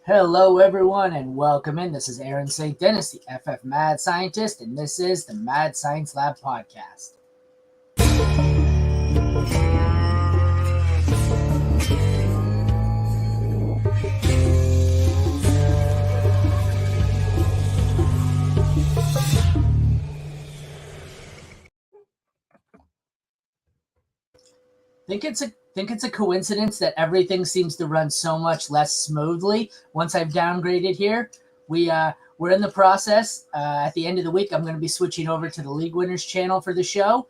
Hello, everyone, and welcome in. This is Aaron St. Dennis, the FF Mad Scientist, and this is the Mad Science Lab podcast. Think it's a coincidence that everything seems to run so much less smoothly once I've downgraded here. We're in the process. At the end of the week, I'm going to be switching over to the League Winners channel for the show.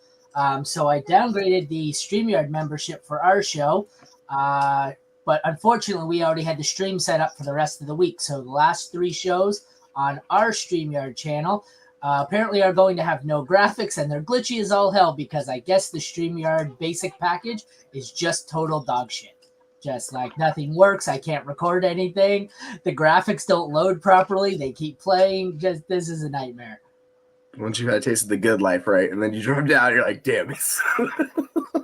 So I downgraded the StreamYard membership for our show. But unfortunately, we already had the stream set up for the rest of the week. So the last three shows on our StreamYard channel apparently are going to have no graphics, and they're glitchy as all hell because I guess the StreamYard basic package is just total dog shit. Just like nothing works. I can't record anything. The graphics don't load properly. They keep playing. Just this is a nightmare. Once you've had a taste of the good life, right? And then you drop down, you're like, damn it. Yeah.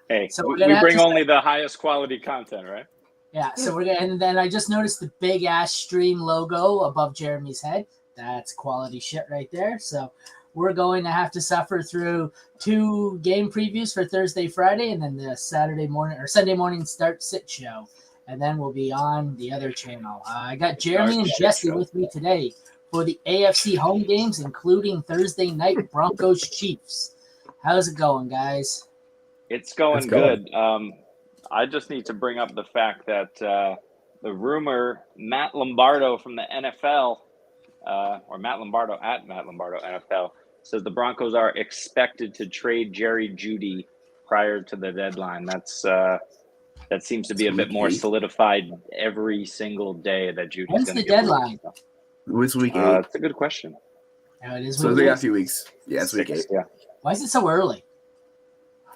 Hey, so we bring only the highest quality content, right? Yeah, so we're gonna, and then I just noticed the big ass stream logo above Jeremy's head. That's quality shit right there. So we're going to have to suffer through two game previews for Thursday, Friday, and then the Saturday morning or Sunday morning start sit show. And then we'll be on the other channel. I got Jeremy and Jesse with me today for the AFC home games, including Thursday night Broncos Chiefs. How's it going, guys? It's going good. I just need to bring up the fact that the rumor Matt Lombardo from the NFL, or Matt Lombardo at Matt Lombardo NFL, says the Broncos are expected to trade Jerry Jeudy prior to the deadline. That seems to be a bit more solidified every single day that Judy's going to When's the deadline? Which week 8? It's a good question. No, it is. So they got a few weeks. Yeah, it's week 8. Yeah. Why is it so early?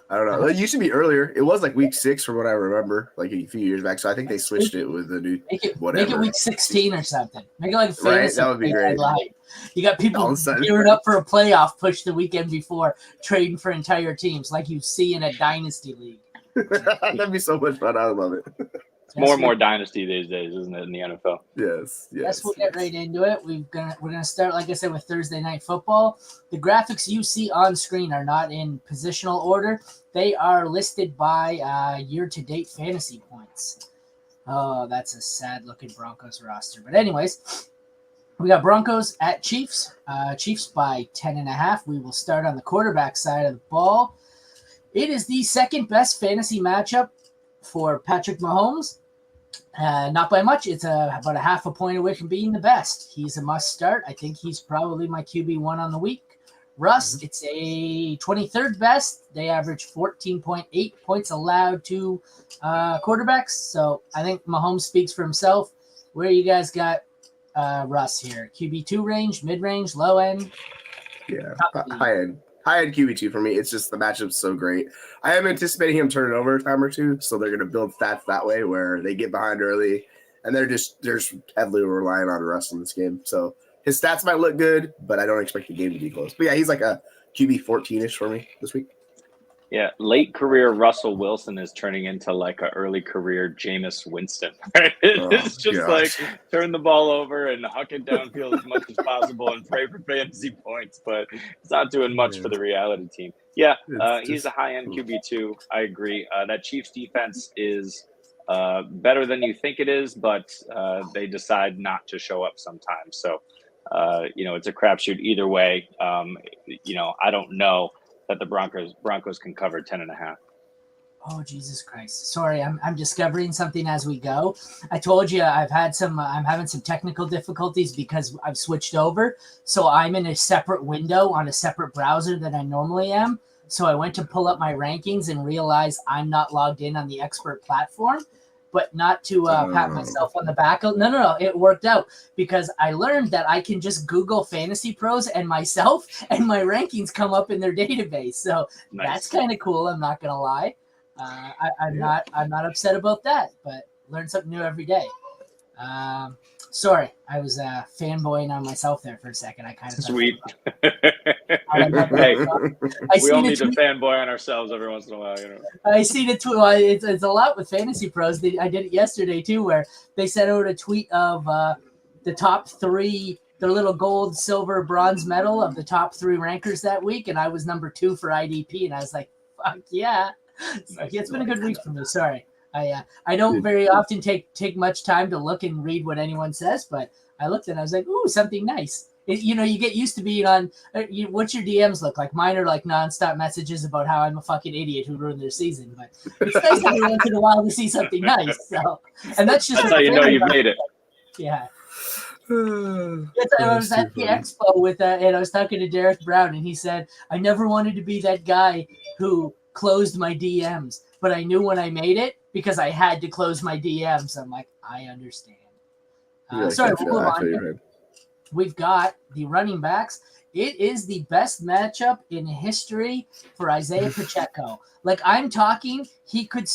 I don't know. It used to be earlier. It was like week 6 from what I remember, like a few years back. So I think they switched it with the new Make it week 16 or something. Make it like a fantasy. Right? That would be great. You got people gearing up for a playoff push the weekend before, trading for entire teams like you see in a dynasty league. That'd be so much fun. I love it. It's more and more dynasty these days, isn't it, in the NFL? Yes. Yes, we'll get right into it. We're gonna start, like I said, with Thursday night football. The graphics you see on screen are not in positional order. They are listed by year-to-date fantasy points. Oh, that's a sad-looking Broncos roster. But anyways, we got Broncos at Chiefs. Chiefs by 10.5. We will start on the quarterback side of the ball. It is the second best fantasy matchup for Patrick Mahomes. Not by much. It's about a half a point away from being the best. He's a must start. I think he's probably my QB1 on the week. Russ, it's a 23rd best. They average 14.8 points allowed to quarterbacks. So I think Mahomes speaks for himself. Where you guys got Russ here? QB2 range, mid-range, low end? Yeah, high end. High end QB2 for me. It's just the matchup's so great. I am anticipating him turning over a time or two, so they're going to build stats that way where they get behind early, and they're just heavily relying on Russ in this game. So his stats might look good, but I don't expect the game to be close. But yeah, he's like a QB 14-ish for me this week. Yeah, late career Russell Wilson is turning into like an early career Jameis Winston. Right? It's just like turn the ball over and huck it downfield as much as possible and pray for fantasy points, but it's not doing much for the reality team. Yeah, he's a high-end QB2. I agree. That Chiefs defense is better than you think it is, but they decide not to show up sometimes. So, it's a crapshoot either way. I don't know that the Broncos can cover 10.5. Oh, Jesus Christ. Sorry, I'm discovering something as we go. I told you I'm having some technical difficulties because I've switched over. So I'm in a separate window on a separate browser than I normally am. So I went to pull up my rankings and realized I'm not logged in on the expert platform. But not to pat myself on the back. No. It worked out because I learned that I can just Google Fantasy Pros and myself, and my rankings come up in their database. So That's kind of cool. I'm not gonna lie. I'm not upset about that. But learn something new every day. Sorry, I was fanboying on myself there for a second. I kind of Sweet. Hey, we all need to fanboy on ourselves every once in a while. I seen a tweet. Well, it's a lot with Fantasy Pros. I did it yesterday too, where they sent out a tweet of the top 3, their little gold, silver, bronze medal of the top 3 rankers that week, and I was number 2 for IDP, and I was like, "Fuck yeah!" It's been a good week for me. Sorry. I don't very often take much time to look and read what anyone says, but I looked and I was like, ooh, something nice. You get used to being on. What's your DMs look like? Mine are like nonstop messages about how I'm a fucking idiot who ruined their season. But it's nice every once in a while to see something nice. So, and that's how you know you've made it. Yeah. I was at the expo with and I was talking to Derek Brown, and he said, I never wanted to be that guy who closed my DMs, but I knew when I made it because I had to close my DMs. I'm like, I understand. Sorry, we'll move on. We've got the running backs. It is the best matchup in history for Isaiah Pacheco. Like, I'm talking, he could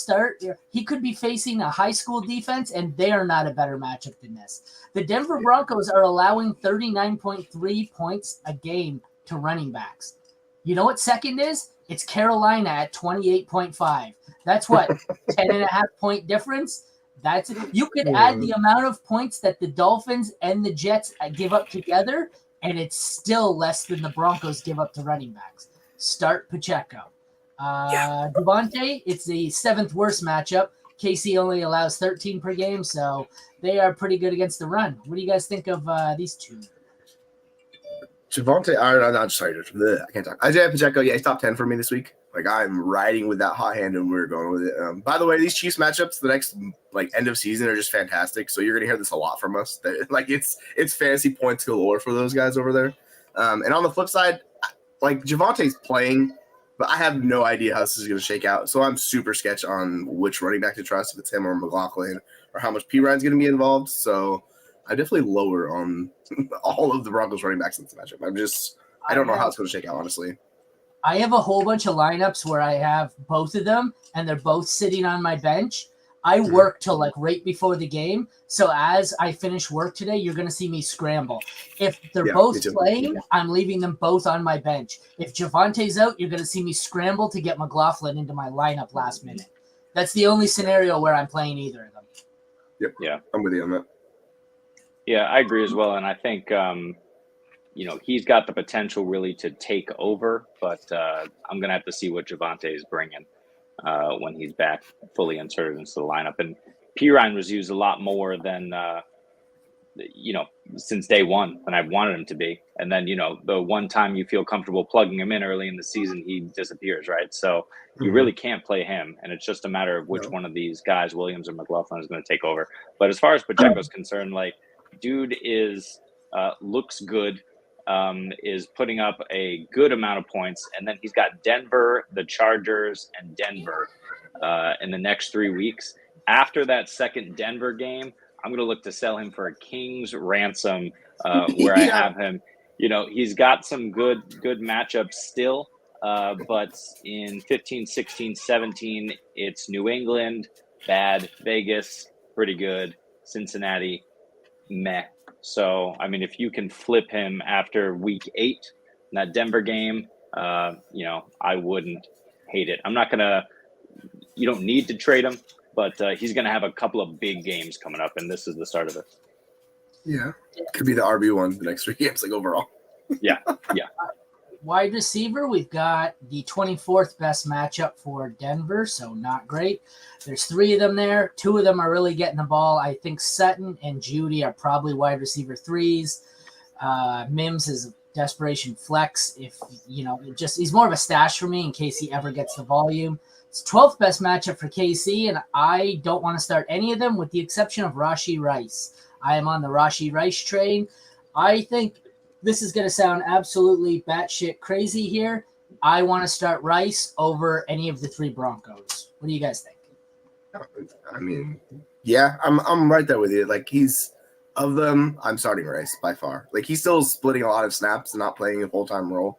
be facing a high school defense, and they are not a better matchup than this. The Denver Broncos are allowing 39.3 points a game to running backs. You know what second is? It's Carolina at 28.5. That's what, 10.5 point difference? You could add the amount of points that the Dolphins and the Jets give up together, and it's still less than the Broncos give up to running backs. Start Pacheco. Devontae, it's the 7th worst matchup. KC only allows 13 per game, so they are pretty good against the run. What do you guys think of these two? Javonte, I'm not sorry. I can't talk. Isaiah Pacheco, yeah, he's top 10 for me this week. Like, I'm riding with that hot hand, and we're going with it. By the way, these Chiefs matchups, the next end of season, are just fantastic. So you're gonna hear this a lot from us. It's fantasy points galore for those guys over there. And on the flip side, like, Javonte's playing, but I have no idea how this is gonna shake out. So I'm super sketch on which running back to trust, if it's him or McLaughlin, or how much P-Ryan's gonna be involved. So I'm definitely lower on all of the Broncos running backs in this matchup. I don't know how it's gonna shake out, honestly. I have a whole bunch of lineups where I have both of them, and they're both sitting on my bench. I work till like right before the game, so as I finish work today, you're going to see me scramble. If they're both playing, I'm leaving them both on my bench. If Javonte's out, you're going to see me scramble to get McLaughlin into my lineup last minute. That's the only scenario where I'm playing either of them. Yep. Yeah, I'm with you on that. Yeah, I agree as well, and I think he's got the potential really to take over, but I'm going to have to see what Javonte is bringing when he's back fully inserted into the lineup. And P-Ryan was used a lot more than, since day one than I wanted him to be. And then, the one time you feel comfortable plugging him in early in the season, he disappears, right? So you really can't play him, and it's just a matter of which one of these guys, Williams or McLaughlin, is going to take over. But as far as Pacheco's concerned, like, dude looks good. Is putting up a good amount of points, and then he's got Denver, the Chargers, and Denver in the next 3 weeks. After that second Denver game, I'm going to look to sell him for a king's ransom where I have him. He's got some good matchups still, but in 15, 16, 17, it's New England, bad, Vegas, pretty good, Cincinnati, meh. So, I mean, if you can flip him after week 8 in that Denver game, I wouldn't hate it. You don't need to trade him, but he's going to have a couple of big games coming up, and this is the start of it. Yeah. Could be the RB1 the next 3 games, like, overall. Yeah. Wide receiver, we've got the 24th best matchup for Denver, so not great. There's 3 of them there. 2 of them are really getting the ball. I think Sutton and Judy are probably wide receiver 3s. Mims is a desperation flex. If, he's more of a stash for me in case he ever gets the volume. It's 12th best matchup for KC, and I don't want to start any of them with the exception of Rashee Rice. I am on the Rashee Rice train. I think this is going to sound absolutely batshit crazy here. I want to start Rice over any of the 3 Broncos. What do you guys think? I mean, yeah, I'm right there with you. Like, of them, I'm starting Rice by far. Like, he's still splitting a lot of snaps and not playing a full-time role.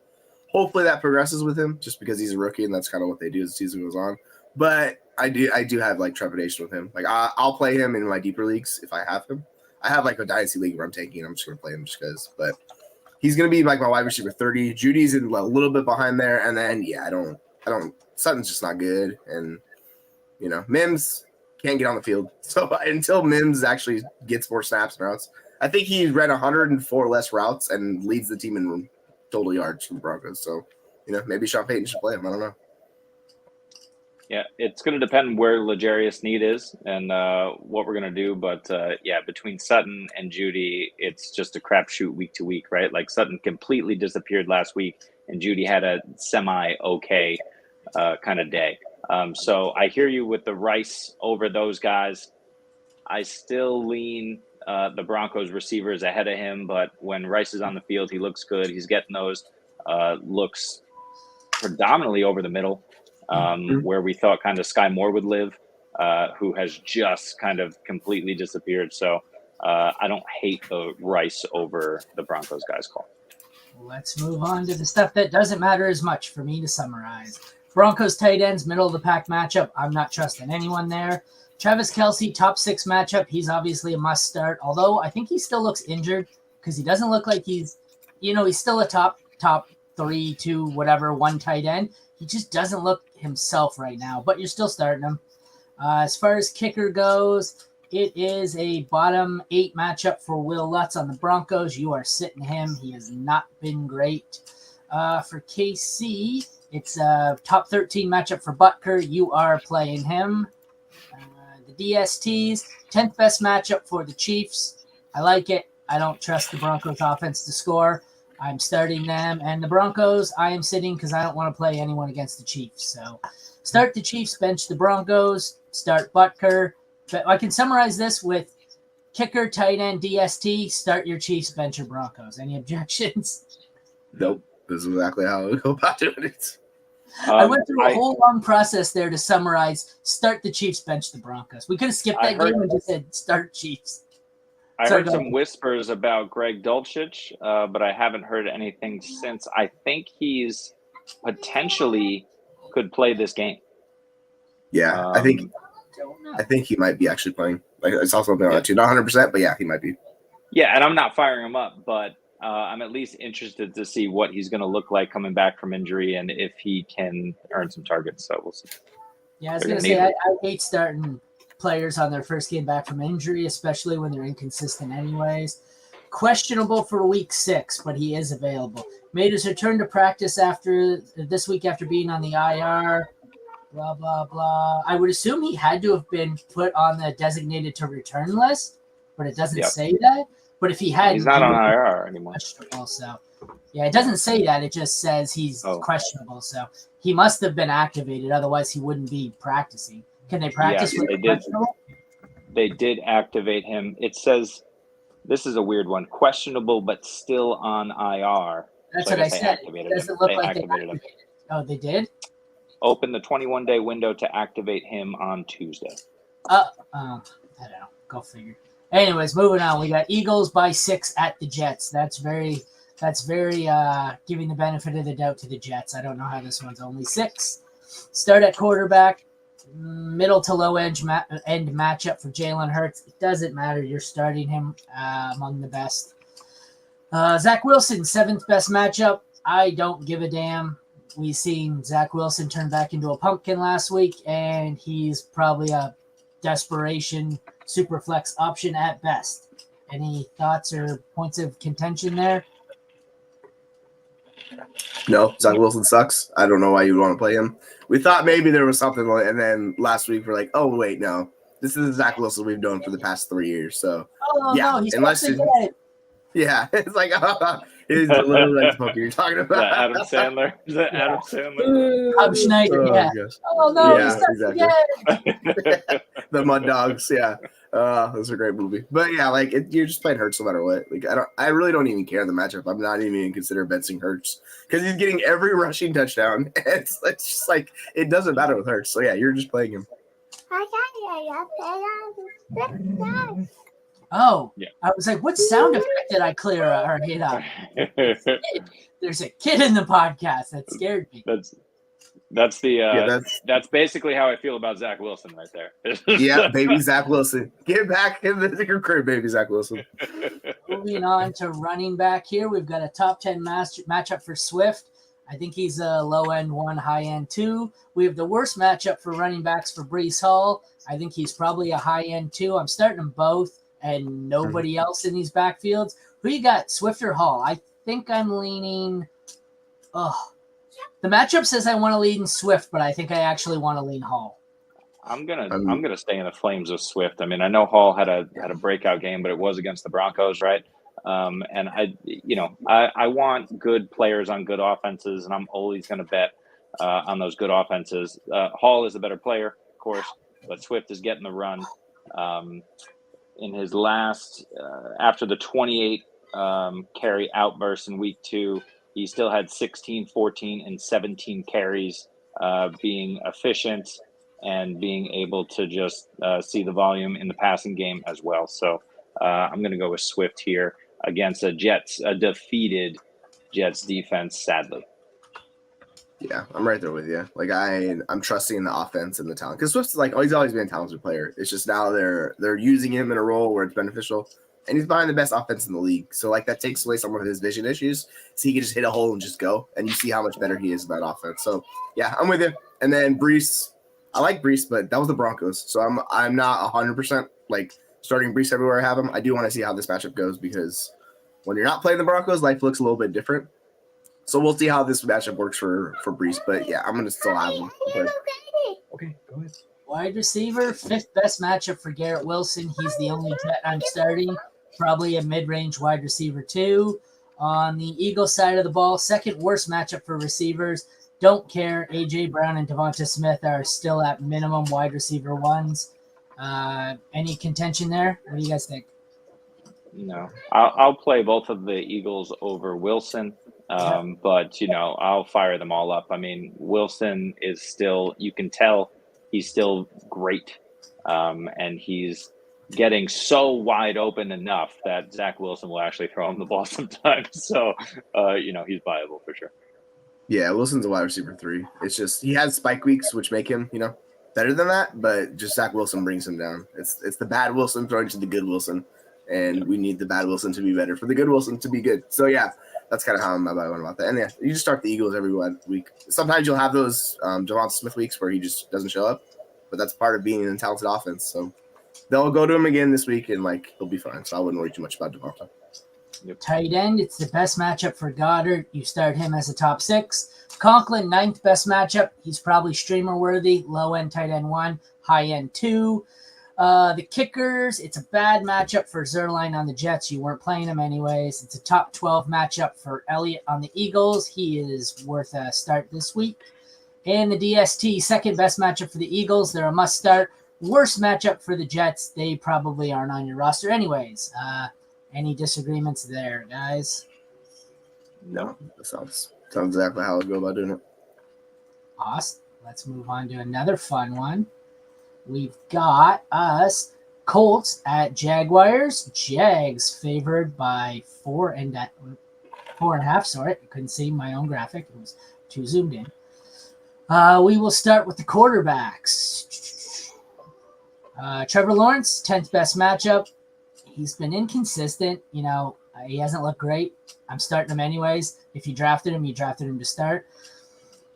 Hopefully that progresses with him just because he's a rookie and that's kind of what they do as the season goes on. But I do have like trepidation with him. Like, I'll play him in my deeper leagues if I have him. I have like a dynasty league where I'm taking. I'm just gonna play him just because. But he's gonna be like my wide receiver 30. Judy's in a little bit behind there, and then I don't. Sutton's just not good, and Mims can't get on the field. So until Mims actually gets more snaps and routes, I think he ran 104 less routes and leads the team in total yards from the Broncos. So maybe Sean Payton should play him. I don't know. Yeah, it's going to depend where L'Jarius Sneed is and what we're going to do. But, between Sutton and Judy, it's just a crapshoot week to week, right? Like Sutton completely disappeared last week, and Judy had a semi-okay kind of day. So I hear you with the Rice over those guys. I still lean the Broncos receivers ahead of him, but when Rice is on the field, he looks good. He's getting those looks predominantly over the middle. Where we thought kind of Sky Moore would live, who has just kind of completely disappeared. So I don't hate the Rice over the Broncos guys call. Let's move on to the stuff that doesn't matter as much for me to summarize. Broncos tight ends, middle of the pack matchup. I'm not trusting anyone there. Travis Kelce, top 6 matchup. He's obviously a must start, although I think he still looks injured because he doesn't look like he's still a top 3, 2, whatever, 1 tight end. He just doesn't look himself right now, but you're still starting him. As far as kicker goes, it is a bottom 8 matchup for Will Lutz on the Broncos. You are sitting him. He has not been great. For KC, it's a top 13 matchup for Butker. You are playing him. The DSTs, 10th best matchup for the Chiefs. I like it. I don't trust the Broncos offense to score. I'm starting them, and the Broncos I am sitting because I don't want to play anyone against the Chiefs. So start the Chiefs, bench the Broncos, start Butker. But I can summarize this with kicker, tight end, DST, start your Chiefs, bench your Broncos. Any objections? Nope. This is exactly how we go about doing it. I went through a whole long process there to summarize start the Chiefs, bench the Broncos. We could have skipped that game and just said start Chiefs. I heard some whispers about Greg Dulcich, but I haven't heard anything since. I think he's potentially could play this game. Yeah, I think he might be actually playing. Like it's also something on that too. Not 100%, but yeah, he might be. Yeah, and I'm not firing him up, but I'm at least interested to see what he's going to look like coming back from injury and if he can earn some targets. So we'll see. Yeah, I was going to say I hate starting players on their first game back from injury, especially when they're inconsistent anyways. Questionable for week 6, but he is available. Made his return to practice this week after being on the IR. Blah, blah, blah. I would assume he had to have been put on the designated to return list, but it doesn't say that. But if he had, he's not on IR anymore. So, yeah, it doesn't say that. It just says he's questionable. So he must have been activated. Otherwise, he wouldn't be practicing. Can they practice with questionable? They did activate him. It says, this is a weird one, questionable but still on IR. That's what I said. It doesn't look like they activated him. Oh, they did? Open the 21-day window to activate him on Tuesday. I don't know. Go figure. Anyways, moving on. We got Eagles by 6 at the Jets. That's very giving the benefit of the doubt to the Jets. I don't know how this one's only 6. Start at quarterback. Middle to low end matchup for Jalen Hurts. It doesn't matter. You're starting him among the best. Zach Wilson, 7th best matchup. I don't give a damn. We've seen Zach Wilson turn back into a pumpkin last week, and he's probably a desperation super flex option at best. Any thoughts or points of contention there? No, Zach Wilson sucks. I don't know why you would want to play him. We thought maybe there was something, and then last week we're like, oh wait, no, this is the Zach Wilson we've known for the past 3 years. So no, he's yeah, it's like he's literally like the poker you're talking about. Is that Adam Sandler? Rob Schneider, yeah. Oh no, he's exactly. The Mud Dogs, yeah. That was a great movie. But yeah, like you're just playing Hurts no matter what. Like I really don't even care the matchup. I'm not even consider benching Hurts because he's getting every rushing touchdown. It's just like it doesn't matter with Hurts. So yeah, you're just playing him. Oh, yeah. I was like, what sound effect did I clear or hit on? There's a kid in the podcast. That scared me. That's the that's that's basically how I feel about Zach Wilson right there. yeah, baby Zach Wilson. Get back in the crib, baby Zach Wilson. Moving on to running back here, we've got a top 10 matchup for Swift. I think he's a low end 1, high end 2. We have the worst matchup for running backs for Brees Hall. I think he's probably a high end 2. I'm starting them both and nobody else in these backfields. Who you got, Swift or Hall? I think I'm leaning. The matchup says I want to lean Swift, but I think I actually want to lean Hall. I'm gonna stay in the flames with Swift. I mean, I know Hall had a breakout game, but it was against the Broncos, right? And I want good players on good offenses, and I'm always going to bet on those good offenses. Hall is a better player, of course, but Swift is getting the run. In his last, after the 28 carry outburst in week 2, he still had 16, 14, and 17 carries, being efficient and being able to just see the volume in the passing game as well. So I'm going to go with Swift here against a defeated Jets defense, sadly. Yeah, I'm right there with you. Like I'm trusting in the offense and the talent because Swift's like, he's always been a talented player. It's just now they're using him in a role where it's beneficial, and he's behind the best offense in the league. So like that takes away some of his vision issues, so he can just hit a hole and just go, and you see how much better he is in that offense. So yeah, I'm with you. And then Brees, I like Brees, but that was the Broncos, so I'm not 100% like starting Brees everywhere I have him. I do want to see how this matchup goes because when you're not playing the Broncos, life looks a little bit different. So we'll see how this matchup works for Brees. But yeah, I'm gonna still have him. Okay, go ahead. Wide receiver, 5th best matchup for Garrett Wilson. He's the only Jet I'm starting. Probably a mid-range wide receiver too. On the Eagles side of the ball, 2nd worst matchup for receivers. Don't care. A.J. Brown and Devonta Smith are still at minimum wide receiver 1s. Any contention there? What do you guys think? No, I'll play both of the Eagles over Wilson. But I'll fire them all up. I mean, Wilson is still, you can tell he's still great. And he's getting so wide open enough that Zach Wilson will actually throw him the ball sometimes. So, he's viable for sure. Yeah, Wilson's a wide receiver 3. It's just he has spike weeks, which make him, better than that. But just Zach Wilson brings him down. It's the bad Wilson throwing to the good Wilson, and we need the bad Wilson to be better for the good Wilson to be good. So yeah, that's kind of how I'm about that. And yeah, you just start the Eagles every week. Sometimes you'll have those Devonta Smith weeks where he just doesn't show up, but that's part of being in a talented offense. So they'll go to him again this week, and he'll be fine. So I wouldn't worry too much about Devonta. Yep. Tight end, it's the best matchup for Goddard. You start him as a top 6. Conklin, 9th best matchup. He's probably streamer worthy. Low end tight end 1, high end 2. The kickers, it's a bad matchup for Zerline on the Jets. You weren't playing him anyways. It's a top 12 matchup for Elliott on the Eagles. He is worth a start this week. And the DST, 2nd best matchup for the Eagles. They're a must start. Worst matchup for the Jets. They probably aren't on your roster anyways. Any disagreements there, guys? No, that sounds exactly how I'd go about doing it. Awesome. Let's move on to another fun one. We've got us Colts at Jaguars. Jags favored by 4.5. Sorry, I couldn't see my own graphic. It was too zoomed in. We will start with the quarterbacks. Trevor Lawrence, 10th best matchup. He's been inconsistent. He hasn't looked great. I'm starting him anyways. If you drafted him, to start.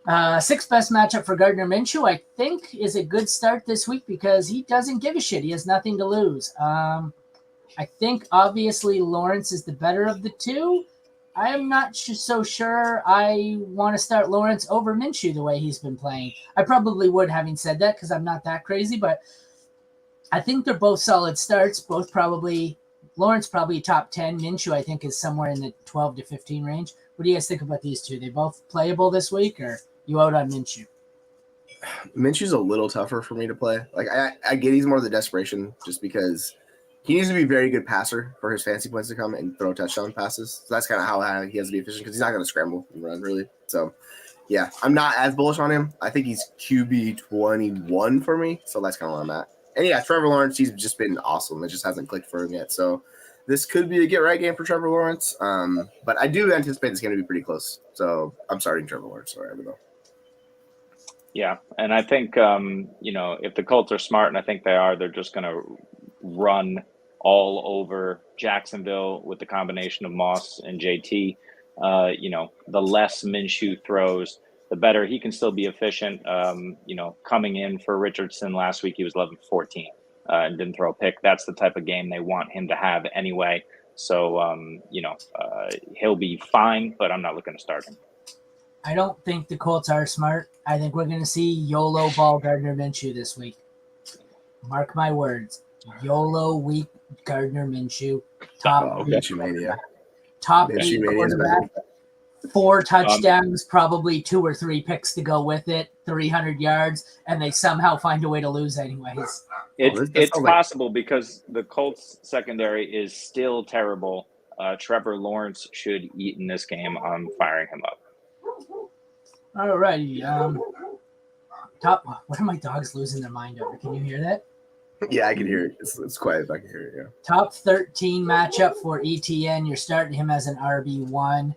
6th best matchup for Gardner Minshew, I think, is a good start this week because he doesn't give a shit. He has nothing to lose. I think, obviously, Lawrence is the better of the two. I am not so sure I want to start Lawrence over Minshew the way he's been playing. I probably would, having said that, because I'm not that crazy, but I think they're both solid starts. Both probably, Lawrence probably top 10. Minshew, I think, is somewhere in the 12 to 15 range. What do you guys think about these two? They both playable this week, or you out on Minshew? Minshew's a little tougher for me to play. I get he's more of the desperation just because he needs to be a very good passer for his fantasy points to come and throw touchdown passes. So that's kind of how he has to be efficient because he's not going to scramble and run, really. So, yeah, I'm not as bullish on him. I think he's QB 21 for me, so that's kind of where I'm at. And, yeah, Trevor Lawrence, he's just been awesome. It just hasn't clicked for him yet. So this could be a get-right game for Trevor Lawrence. But I do anticipate it's going to be pretty close. So I'm starting Trevor Lawrence. Sorry, I don't know. Yeah, and I think if the Colts are smart, and I think they are, they're just going to run all over Jacksonville with the combination of Moss and JT. The less Minshew throws, the better. He can still be efficient. Coming in for Richardson last week, he was 11-14 and didn't throw a pick. That's the type of game they want him to have anyway. So, he'll be fine, but I'm not looking to start him. I don't think the Colts are smart. I think we're going to see YOLO ball Gardner Minshew this week. Mark my words. YOLO week Gardner Minshew. Top eight quarterback. 4 touchdowns, probably 2 or 3 picks to go with it, 300 yards, and they somehow find a way to lose anyways. It's possible because the Colts secondary is still terrible. Trevor Lawrence should eat in this game. I'm firing him up. All righty. What are my dogs losing their mind over? Can you hear that? Yeah, I can hear it. It's quiet. I can hear it, yeah. Top 13 matchup for ETN. You're starting him as an RB1.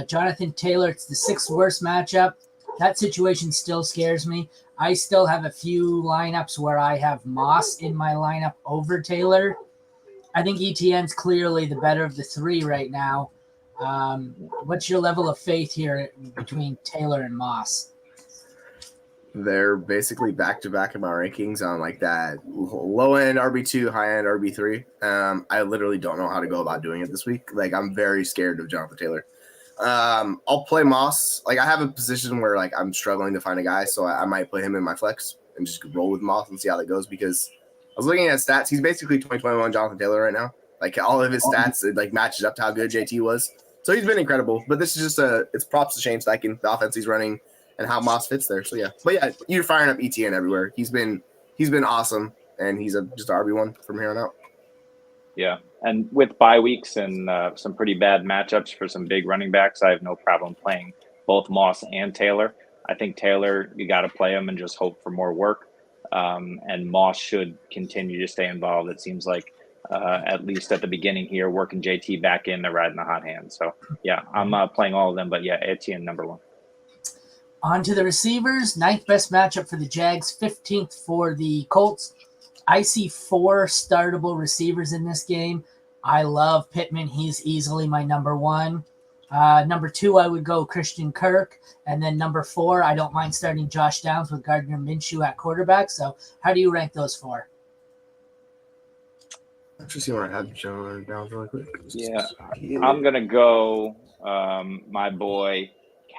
Jonathan Taylor, it's the 6th worst matchup. That situation still scares me. I still have a few lineups where I have Moss in my lineup over Taylor. I think ETN's clearly the better of the 3 right now. What's your level of faith here between Taylor and Moss? They're basically back-to-back in my rankings on like that low-end RB2, high-end RB3. I literally don't know how to go about doing it this week. Like, I'm very scared of Jonathan Taylor. I'll play Moss. Like, I have a position where like I'm struggling to find a guy, so I might put him in my flex and just roll with Moss and see how that goes, because I was looking at stats. He's basically 2021 Jonathan Taylor right now. Like, all of his stats, it like matches up to how good JT was. So he's been incredible, but this is just it's props to Shane Steichen, the offense he's running, and how Moss fits there. So yeah, but yeah, you're firing up ETN everywhere. He's been awesome, and he's just RB1 from here on out. Yeah, and with bye weeks and some pretty bad matchups for some big running backs, I have no problem playing both Moss and Taylor. I think Taylor, you got to play him and just hope for more work. And Moss should continue to stay involved. It seems like at least at the beginning here, working JT back in, they're riding the hot hand. So yeah, I'm playing all of them, but yeah, Etienne number 1. On to the receivers. 9th best matchup for the Jags, 15th for the Colts. I see 4 startable receivers in this game. I love Pittman. He's easily my number 1. Number 2, I would go Christian Kirk. And then number 4, I don't mind starting Josh Downs with Gardner Minshew at quarterback. So how do you rank those 4? Let's just see where I have John Downs really quick. Yeah, I'm going to go my boy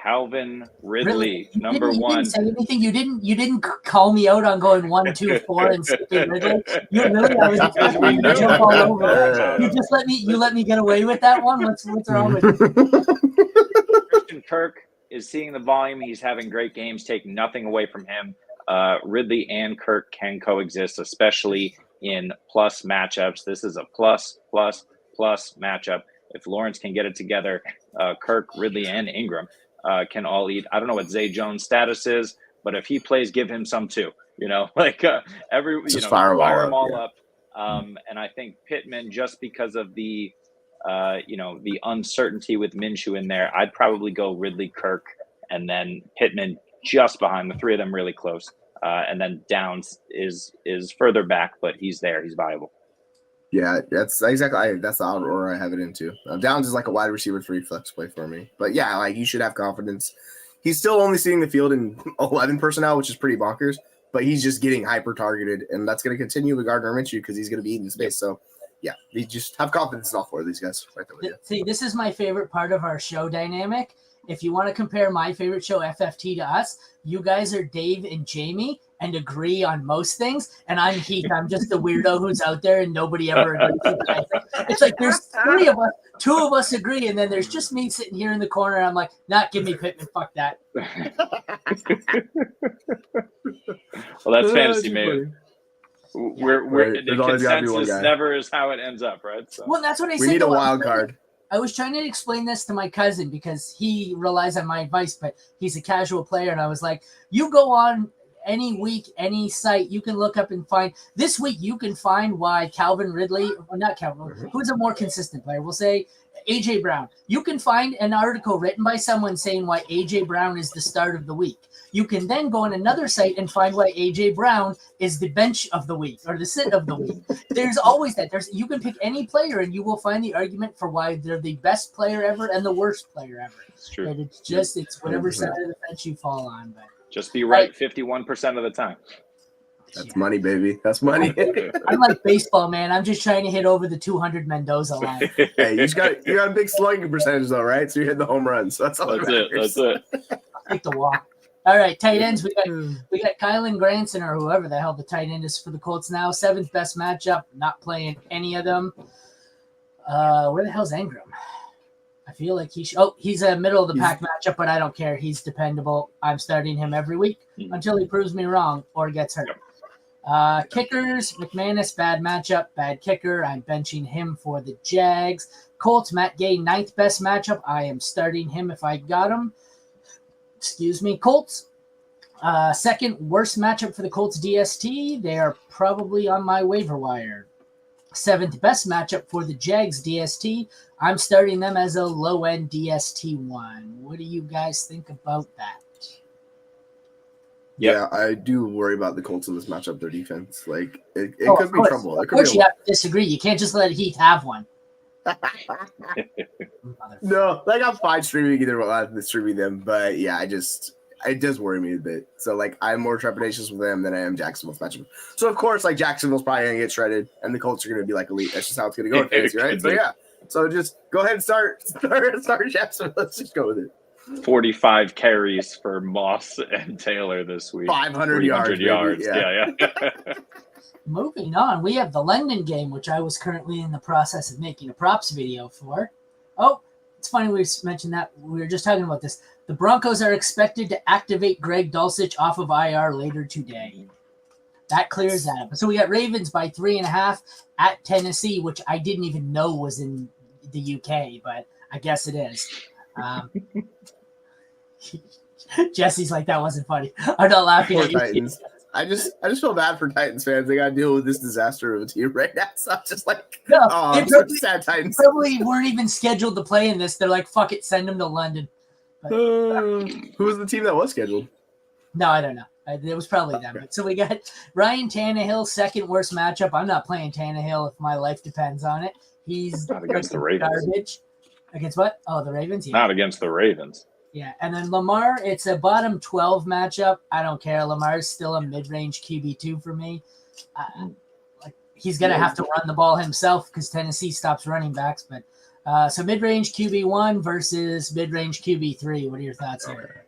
Calvin Ridley, number 1. You didn't say anything. You didn't call me out on going 1, 2, 4 and skipping Ridley. You really, I was expecting you to jump all over. You just let me get away with that one. What's wrong with you? Christian Kirk is seeing the volume. He's having great games. Take nothing away from him. Ridley and Kirk can coexist, especially in plus matchups. This is a plus matchup. If Lawrence can get it together, Kirk, Ridley, and Ingram can all eat. I don't know what Zay Jones' status is, but if he plays, give him some too. Fire them all up. And I think Pittman, just because of the uncertainty with Minshew in there, I'd probably go Ridley, Kirk, and then Pittman just behind. The 3 of them really close. And then Downs is further back, but he's there. He's viable. Yeah, that's exactly. That's the order I have it into. Downs is like a wide receiver 3 flex play for me. But yeah, like, you should have confidence. He's still only seeing the field in 11 personnel, which is pretty bonkers. But he's just getting hyper targeted, and that's going to continue with Gardner Minshew because he's going to be eating space. So yeah, you just have confidence in all 4 of these guys. Right there. See, this is my favorite part of our show dynamic. If you want to compare my favorite show, FFT, to us, you guys are Dave and Jamie and agree on most things. And I'm Heath. I'm just the weirdo who's out there and nobody ever agrees with me. It's like there's 3 of us, 2 of us agree, and then there's just me sitting here in the corner. And I'm like, give me Pittman. Fuck that. Well, that's fantasy, mate. We're the consensus never is how it ends up, right? So. Well, that's what I said. We need a wild card. I was trying to explain this to my cousin because he relies on my advice, but he's a casual player. And I was like, you go on any week, any site, you can look up and find. This week, you can find why Calvin Ridley, or not Calvin, who's a more consistent player, we'll say A.J. Brown. You can find an article written by someone saying why A.J. Brown is the start of the week. You can then go on another site and find why A.J. Brown is the bench of the week or the sit of the week. There's always that. You can pick any player and you will find the argument for why they're the best player ever and the worst player ever. It's true. And it's whatever side of the fence you fall on. But just be right 51% of the time. That's money, baby. That's money. I'm like baseball, man. I'm just trying to hit over the 200 Mendoza line. Hey, you got a big slugging percentage though, right? So you hit the home runs. So that's all. That's it. I'll take the walk. All right, tight ends. We got Kylan Granson or whoever the hell the tight end is for the Colts now. 7th best matchup. Not playing any of them. Where the hell's Ingram? I feel like he should. Oh, he's a middle of the pack matchup, but I don't care. He's dependable. I'm starting him every week until he proves me wrong or gets hurt. Kickers, McManus, bad matchup, bad kicker. I'm benching him for the Jags. Colts, Matt Gay, 9th best matchup. I am starting him if I got him. Excuse me. Colts, 2nd worst matchup for the Colts DST. They are probably on my waiver wire. 7th best matchup for the Jags DST. I'm starting them as a low-end DST1. What do you guys think about that? Yeah, I do worry about the Colts in this matchup. Their defense, like it could be trouble. Of course, you have to disagree. You can't just let Heath have one. No, like I'm fine streaming either one, streaming them, but yeah, it does worry me a bit. So like I'm more trepidatious with them than I am Jacksonville's matchup. So of course, like Jacksonville's probably gonna get shredded, and the Colts are gonna be like elite. That's just how it's gonna go in fantasy, right? So yeah, so just go ahead and start Jacksonville. Let's just go with it. 45 carries for Moss and Taylor this week. 500 yards. Yeah. Moving on, we have the London game, which I was currently in the process of making a props video for. Oh, it's funny we mentioned that. We were just talking about this. The Broncos are expected to activate Greg Dulcich off of IR later today. That clears that up. So we got Ravens by 3.5 at Tennessee, which I didn't even know was in the UK, but I guess it is. Jesse's like, that wasn't funny. I'm not laughing at you. Titans. I just feel bad for Titans fans. They got to deal with this disaster of a team right now. So I'm just like, I'm so sad. Titans probably weren't even scheduled to play in this. They're like, fuck it, send them to London. But, who was the team that was scheduled? No, I don't know. It was probably them. But, so we got Ryan Tannehill, 2nd worst matchup. I'm not playing Tannehill if my life depends on it. He's not against the Ravens. Garbage. Against what? Oh, the Ravens? Yeah. Not against the Ravens. Yeah, and then Lamar, it's a bottom 12 matchup. I don't care. Lamar's still a mid-range QB2 for me. He's going to have to run the ball himself because Tennessee stops running backs. But so mid-range QB1 versus mid-range QB3. What are your thoughts here?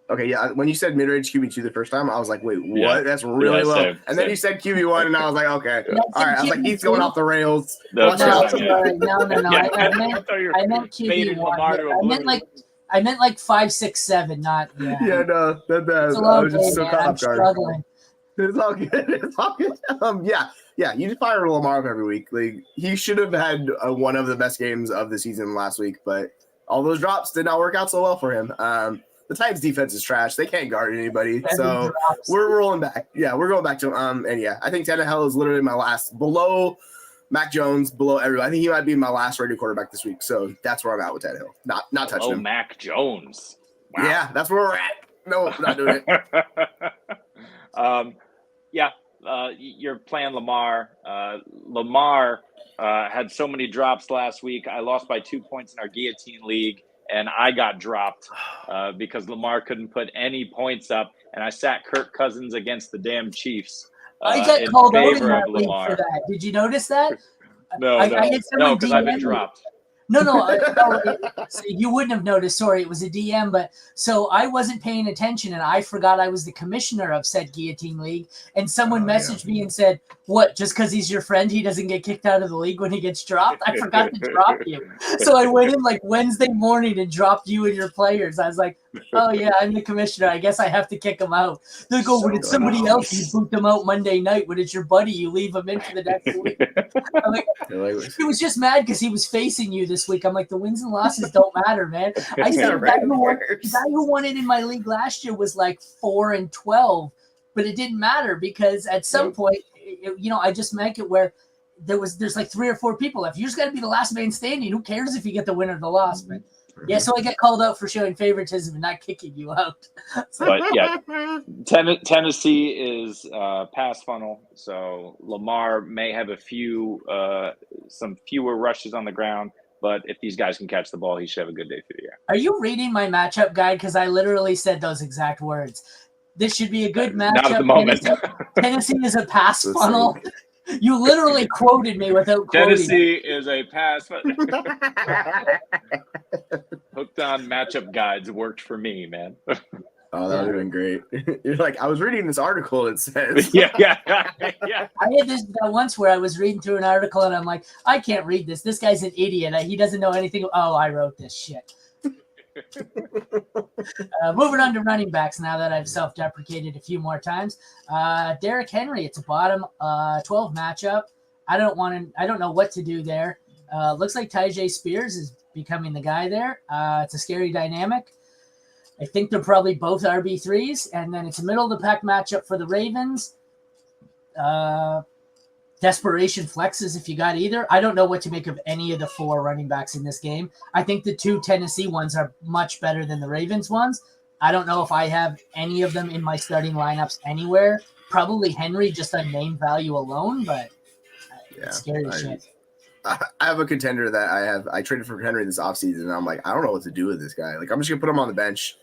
Okay, yeah. When you said mid-range QB2 the first time, I was like, wait, what? Yeah. That's really low. Same. And then you said QB1, and I was like, okay. Yeah. All right. I was like, he's going off the rails. No. I meant QB1. I meant like 5, 6, 7, not yeah. Yeah, no, I was just so caught off guard. Struggling. It's all good. It's all good. Yeah. You just fire Lamar up every week. Like he should have had one of the best games of the season last week, but all those drops did not work out so well for him. The Titans defense is trash. They can't guard anybody. So we're rolling back. Yeah, we're going back to and yeah, I think Tannehill is literally my last below Mac Jones, below everybody. I think he might be my last rated quarterback this week. So that's where I'm at with Tannehill. Not touching him. Mac Jones. Wow. Yeah, that's where we're at. No, not doing it. You're playing Lamar. Lamar had so many drops last week. I lost by 2 points in our guillotine league, and I got dropped because Lamar couldn't put any points up, and I sat Kirk Cousins against the damn Chiefs. I got called out in that league for that. Did you notice that? No, because I've been dropped. No, so you wouldn't have noticed. Sorry, it was a DM. But so I wasn't paying attention, and I forgot I was the commissioner of said guillotine league. And someone messaged me and said, "What? Just because he's your friend, he doesn't get kicked out of the league when he gets dropped?" I forgot to drop you. So I went in like Wednesday morning and dropped you and your players. I was like, "Oh yeah, I'm the commissioner. I guess I have to kick him out." They go, "When it's somebody else, you boot them out Monday night. When it's your buddy, you leave him in for the next week." I'm like, he was just mad because he was facing you this week. I'm like, the wins and losses don't matter, man. I said the guy who won it in my league last year was like 4-12, but it didn't matter because at some point, I just make it where there's like 3 or 4 people left. You just got to be the last man standing. Who cares if you get the win or the loss? But yeah, so I get called out for showing favoritism and not kicking you out. But yeah, Tennessee is pass funnel, so Lamar may have some fewer rushes on the ground, but if these guys can catch the ball, he should have a good day through the air. Are you reading my matchup guide? Because I literally said those exact words. This should be a good matchup. Not at the moment. Tennessee is a pass funnel. You literally quoted me without quoting. Tennessee is a pass. Hooked on matchup guides worked for me, man. Oh, that would have been great. You're like, I was reading this article. It says, yeah. I had that once where I was reading through an article and I'm like, I can't read this. This guy's an idiot. He doesn't know anything. Oh, I wrote this shit. Moving on to running backs now that I've self-deprecated a few more times. Derrick Henry, it's a bottom 12 matchup. I don't know what to do there. Looks like Tyjae Spears is becoming the guy there. It's a scary dynamic. I think they're probably both RB3s, and then it's a middle of the pack matchup for the Ravens. Desperation flexes if you got either. I don't know what to make of any of the 4 running backs in this game. I think the 2 Tennessee ones are much better than the Ravens ones. I don't know if I have any of them in my starting lineups anywhere. Probably Henry just on name value alone, but it's scary shit. I have a contender that I traded for Henry this offseason, and I'm like, I don't know what to do with this guy. Like, I'm just gonna put him on the bench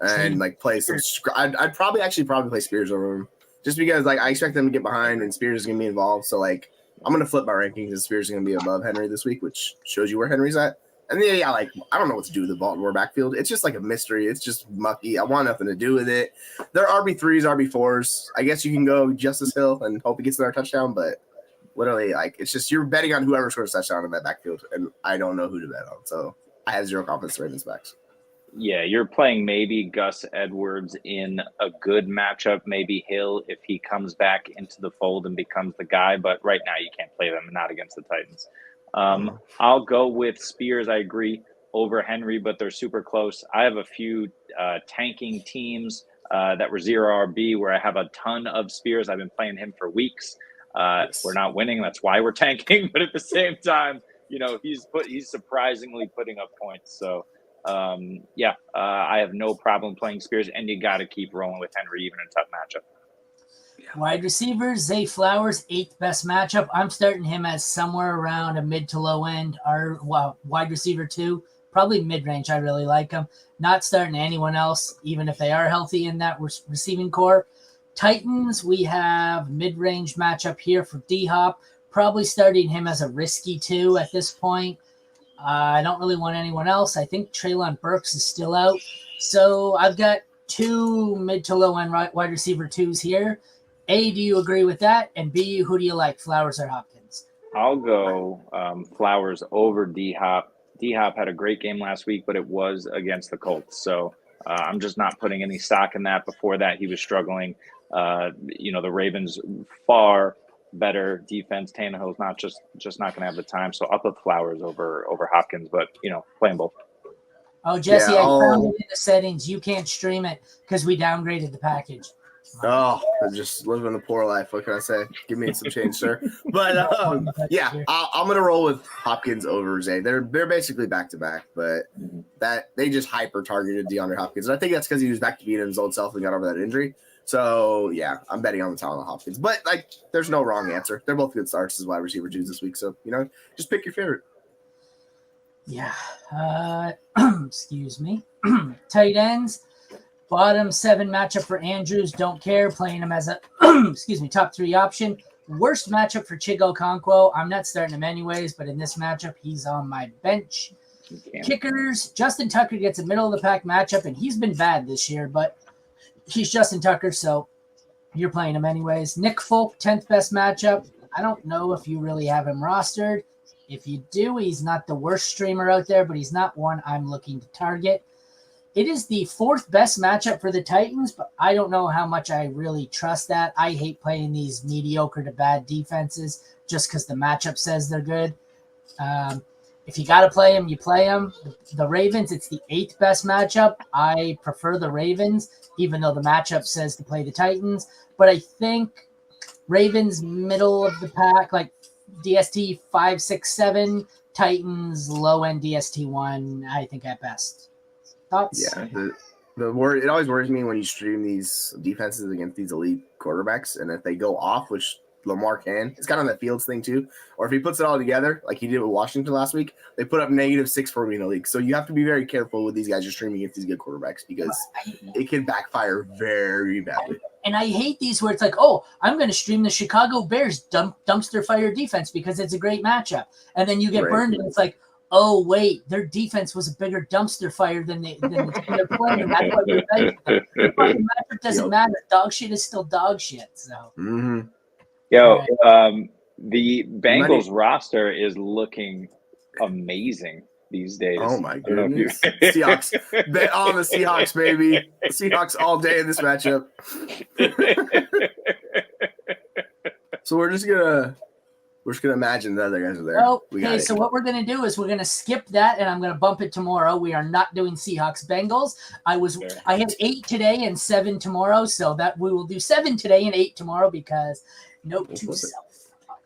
and like play some. I'd probably play Spears over him. Just because, like, I expect them to get behind and Spears is going to be involved. So, like, I'm going to flip my rankings and Spears is going to be above Henry this week, which shows you where Henry's at. And then, I don't know what to do with the Baltimore backfield. It's just like a mystery. It's just mucky. I want nothing to do with it. They're RB3s, RB4s. I guess you can go Justice Hill and hope he gets another touchdown. But literally, like, it's just you're betting on whoever scores a touchdown in that backfield. And I don't know who to bet on. So, I have zero confidence in Ravens backs. Yeah, you're playing maybe Gus Edwards in a good matchup, maybe Hill if he comes back into the fold and becomes the guy. But right now you can't play them, not against the Titans. I'll go with Spears, I agree, over Henry, but they're super close. I have a few tanking teams that were 0 RB where I have a ton of Spears. I've been playing him for weeks. We're not winning. That's why we're tanking. But at the same time, he's surprisingly putting up points. So, I have no problem playing Spears, and you got to keep rolling with Henry even in a tough matchup. Wide receivers, Zay Flowers, 8th best matchup. I'm starting him as somewhere around a mid to low end. Wide receiver 2, probably mid range. I really like him. Not starting anyone else, even if they are healthy in that receiving core. Titans, we have mid range matchup here for D-Hop. Probably starting him as a risky 2 at this point. I don't really want anyone else. I think Treylon Burks is still out. So I've got 2 mid to low end wide receiver 2s here. A, do you agree with that? And B, who do you like, Flowers or Hopkins? I'll go Flowers over D-Hop. D-Hop had a great game last week, but it was against the Colts. So I'm just not putting any stock in that. Before that, he was struggling. The Ravens far better defense. Tannehill's not just not going to have the time. So I'll put Flowers over Hopkins, but playing both. Oh, Jesse, I found it in the settings. You can't stream it because we downgraded the package. Oh, I'm just living the poor life. What can I say? Give me some change, sir. But I'm gonna roll with Hopkins over Zay. They're basically back to back, but that they just hyper targeted DeAndre Hopkins, and I think that's because he was back to being his old self and got over that injury. So yeah, I'm betting on the talent of Hopkins. But there's no wrong answer. They're both good starts as wide receiver 2s this week. So just pick your favorite. Yeah. Excuse me. Tight ends. Bottom 7 matchup for Andrews. Don't care. Playing him as a top 3 option. Worst matchup for Chigo Okonkwo. I'm not starting him anyways, but in this matchup, he's on my bench. Kickers. Justin Tucker gets a middle of the pack matchup, and he's been bad this year, but he's Justin Tucker, so you're playing him anyways. Nick Folk, 10th best matchup. I don't know if you really have him rostered. If you do, he's not the worst streamer out there, but he's not one I'm looking to target. It is the 4th best matchup for the Titans, but I don't know how much I really trust that. I hate playing these mediocre to bad defenses just because the matchup says they're good. if you got to play them, you play them. The Ravens, it's the 8th best matchup. I prefer the Ravens, even though the matchup says to play the Titans. But I think Ravens, middle of the pack, like DST 5, 6, 7. Titans, low end DST 1, I think at best. Thoughts? Yeah. The word, it always worries me when you stream these defenses against these elite quarterbacks, and if they go off, which Lamar can, it's kind of that Fields thing too. Or if he puts it all together, like he did with Washington last week, they put up -6 for me in the league. So you have to be very careful with these guys you're streaming against these good quarterbacks because it can backfire very badly. And I hate these where it's like, oh, I'm going to stream the Chicago Bears dumpster fire defense because it's a great matchup. And then you get burned and it's like, oh, wait, their defense was a bigger dumpster fire than the team they're playing. That's why we're better. The fucking matchup doesn't matter. Dog shit is still dog shit. So. Mm-hmm. The Bengals roster is looking amazing these days. Oh my goodness. Seahawks. Bet on the Seahawks, baby. Seahawks all day in this matchup. So we're just gonna imagine the other guys are there. Okay, so what we're gonna do is we're gonna skip that and I'm gonna bump it tomorrow. We are not doing Seahawks Bengals. I had 8 today and 7 tomorrow, so that we will do 7 today and 8 tomorrow because note to self.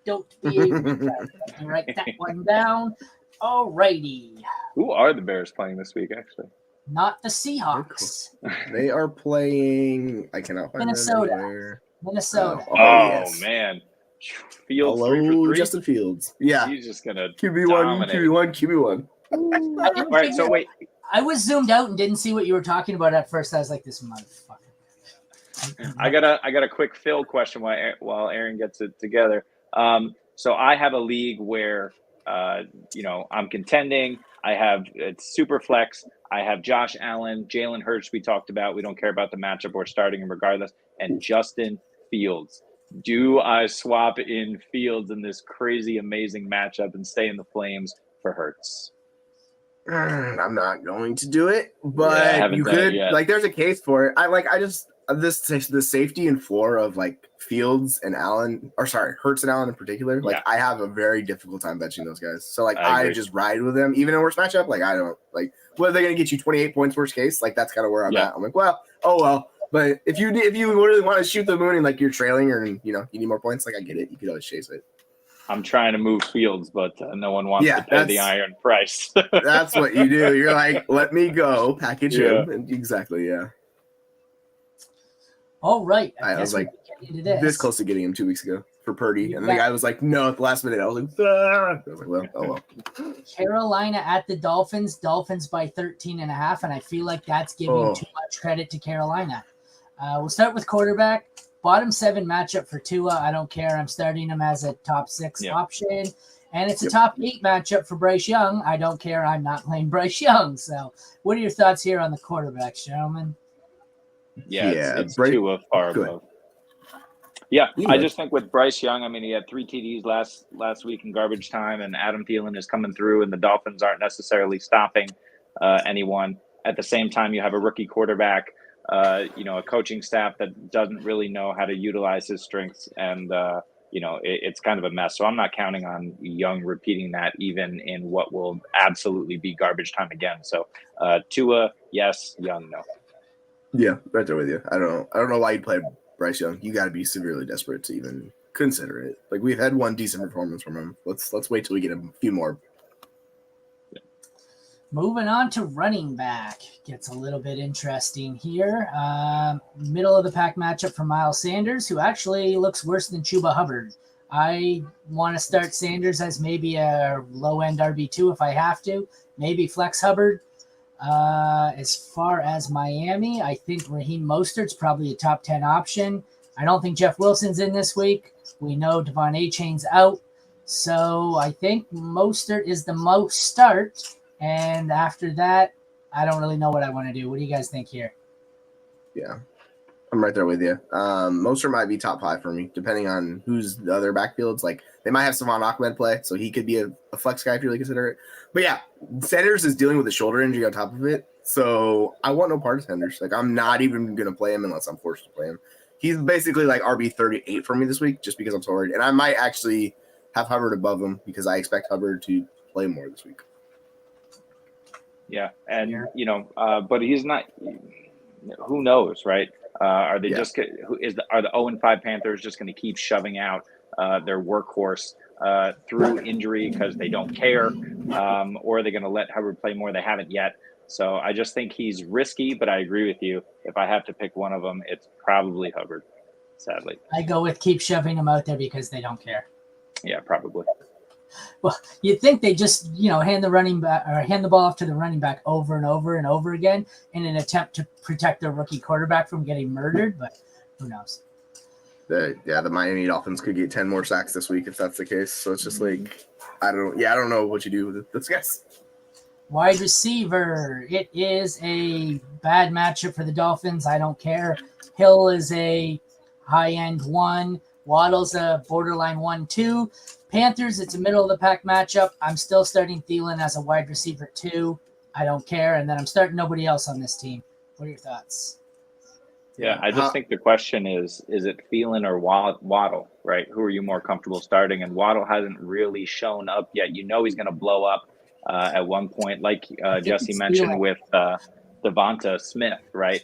Don't be able to write that one down. Alrighty. Who are the Bears playing this week, actually? Not the Seahawks. They are playing. I cannot find Minnesota. Minnesota. Yes. Man. Fields. Hello, 3 for 3. Justin Fields. Yeah. He's just going to QB1. All right, so wait. I was zoomed out and didn't see what you were talking about at first. I was like, this motherfucker. I got a quick Phil question while Aaron gets it together. So I have a league where I'm contending. I have it's super flex. I have Josh Allen, Jalen Hurts. We talked about. We don't care about the matchup. We're starting him regardless. And Justin Fields. Do I swap in Fields in this crazy, amazing matchup and stay in the flames for Hurts? I'm not going to do it, but you could. Like, there's a case for it. The safety and floor of like Fields and Allen, Hurts and Allen in particular. Like, I have a very difficult time benching those guys. So like, I just ride with them, even in a worst matchup. Like, I don't like. What are they going to get you? 28 points worst case? Like, that's kind of where I'm at. I'm like, well. But if you really want to shoot the moon and like you're trailing or you need more points, like I get it. You could always chase it. I'm trying to move Fields, but no one wants to pay the iron price. That's what you do. You're like, let me go package him. And exactly. Yeah. All right. I was like this close to getting him 2 weeks ago for Purdy. And then the guy was like, no, at the last minute. I was like, well. Carolina at the Dolphins. Dolphins by 13.5. And I feel like that's giving too much credit to Carolina. We'll start with quarterback. Bottom 7 matchup for Tua. I don't care. I'm starting him as a top 6 option. And it's a top 8 matchup for Bryce Young. I don't care. I'm not playing Bryce Young. So what are your thoughts here on the quarterbacks, gentlemen? It's Tua far above. Yeah, I just think with Bryce Young, I mean, he had 3 TDs last week in garbage time, and Adam Thielen is coming through, and the Dolphins aren't necessarily stopping anyone. At the same time, you have a rookie quarterback, a coaching staff that doesn't really know how to utilize his strengths, and it's kind of a mess. So I'm not counting on Young repeating that even in what will absolutely be garbage time again. So Tua, yes. Young, no. Yeah, right there with you. I don't know why you'd play Bryce Young. You got to be severely desperate to even consider it. Like, we've had one decent performance from him. Let's wait till we get a few more. Moving on to running back. Gets a little bit interesting here. Middle of the pack matchup for Miles Sanders, who actually looks worse than Chuba Hubbard. I want to start Sanders as maybe a low-end RB2 if I have to. Maybe flex Hubbard. As far as Miami, I think Raheem Mostert's probably a top 10 option. I don't think Jeff Wilson's in this week. We know Devon Achane's out. So I think Mostert is the most start. And after that, I don't really know what I want to do. What do you guys think here? Yeah, I'm right there with you. Mostert might be top 5 for me, depending on who's the other backfields. Like, they might have Savon Ahmed play, so he could be a flex guy if you really consider it. But yeah, Sanders is dealing with a shoulder injury on top of it, so I want no part of Sanders. Like, I'm not even going to play him unless I'm forced to play him. He's basically like RB 38 for me this week, just because I'm so worried. And I might actually have Hubbard above him because I expect Hubbard to play more this week. Yeah, and but he's not. Who knows, right? Are they just are the 0-5 Panthers just going to keep shoving out their workhorse through injury because they don't care, or are they going to let Hubbard play more? They haven't yet. So I just think he's risky, but I agree with you. If I have to pick one of them, it's probably Hubbard. Sadly, I go with keep shoving them out there because they don't care. Yeah, probably. Well, you'd think they just, hand the running back or hand the ball off to the running back over and over and over again in an attempt to protect their rookie quarterback from getting murdered, but who knows? The Miami Dolphins could get 10 more sacks this week if that's the case. So it's just like, I don't know what you do with this guys. Wide receiver. It is a bad matchup for the Dolphins. I don't care. Hill is a high-end 1. Waddle's a borderline 1-2. Panthers, it's a middle-of-the-pack matchup. I'm still starting Thielen as a wide receiver 2. I don't care. And then I'm starting nobody else on this team. What are your thoughts? Yeah, I just think the question is it Thielen or Waddle, right? Who are you more comfortable starting? And Waddle hasn't really shown up yet. He's going to blow up at one point, like Jesse mentioned with Devonta Smith, right?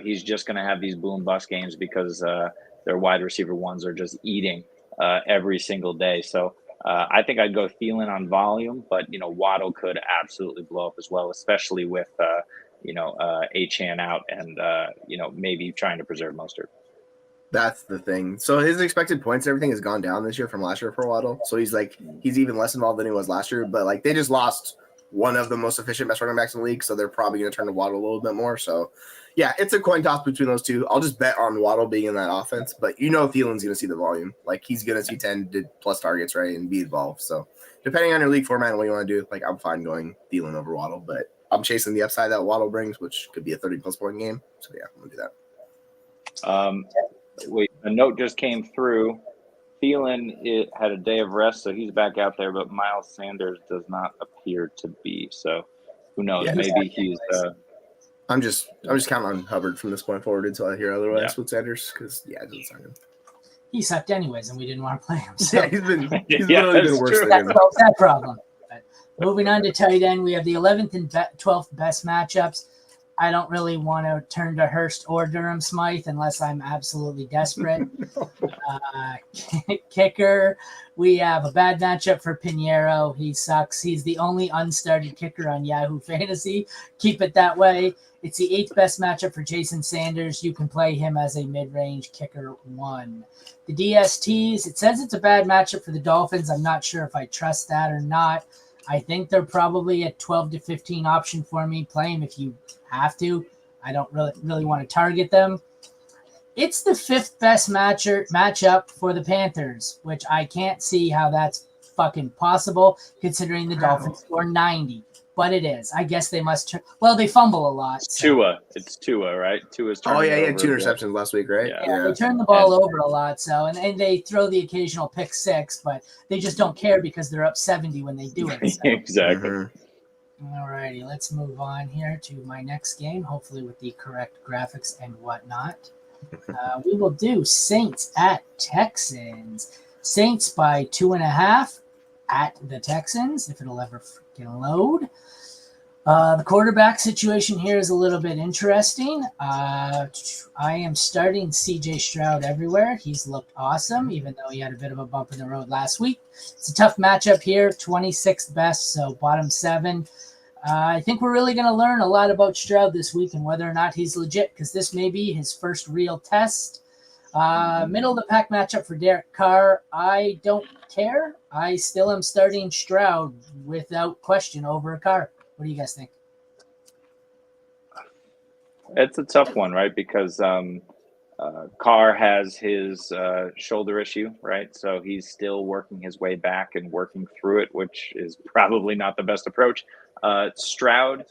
He's just going to have these boom-bust games because their wide receiver ones are just eating every single day. So I think I'd go Thielen on volume, but, Waddle could absolutely blow up as well, especially with Achane out and, maybe trying to preserve Mostert. That's the thing. So his expected points and everything has gone down this year from last year for Waddle. So he's even less involved than he was last year. But they just lost one of the most efficient best running backs in the league, so they're probably going to turn to Waddle a little bit more. So yeah, it's a coin toss between those two. I'll just bet on Waddle being in that offense, but Thielen's going to see the volume. He's going to see 10 plus targets, right, and be involved. So depending on your league format and what you want to do, I'm fine going Thielen over Waddle, but I'm chasing the upside that Waddle brings, which could be a 30 plus point game. So yeah, I'm going to do that. Wait, a note just came through. Thielen had a day of rest, so he's back out there, but Miles Sanders does not appear to be. So who knows? Yeah, maybe he's. I'm just counting on Hubbard from this point forward until I hear otherwise with Sanders because it doesn't sound good. He sucked anyways, and we didn't want to play him. So. Yeah, he's literally been worse than him. That's that problem. But moving on to tight end, we have the 11th and 12th best matchups. I don't really want to turn to Hurst or Durham Smythe unless I'm absolutely desperate. Kicker, we have a bad matchup for Pinheiro. He sucks. He's the only unstarted kicker on Yahoo Fantasy. Keep it that way. It's the 8th best matchup for Jason Sanders. You can play him as a mid-range kicker 1. The DSTs, it says it's a bad matchup for the Dolphins. I'm not sure if I trust that or not. I think they're probably a 12 to 15 option for me. Play them if you have to. I don't really want to target them. It's the 5th best matchup for the Panthers, which I can't see how that's fucking possible considering the Dolphins score 90. But it is. I guess they must. They fumble a lot. It's Tua. It's Tua, right? Tua's turning. Oh yeah, he had 2 interceptions last week, right? Yeah, they turn the ball over a lot. So and they throw the occasional pick 6, but they just don't care because they're up 70 when they do it. So. Exactly. All righty, let's move on here to my next game. Hopefully with the correct graphics and whatnot. We will do Saints at Texans. Saints by 2.5 at the Texans, if it'll ever freaking load. The quarterback situation here is a little bit interesting. I am starting CJ Stroud everywhere. He's looked awesome, even though he had a bit of a bump in the road last week. It's a tough matchup here, 26th best, so bottom 7. I think we're really going to learn a lot about Stroud this week and whether or not he's legit, because this may be his first real test. Middle of the pack matchup for Derek Carr. I don't care. I still am starting Stroud without question over Carr. What do you guys think? It's a tough one, right? Because Carr has his shoulder issue, right? So he's still working his way back and working through it, which is probably not the best approach. Stroud,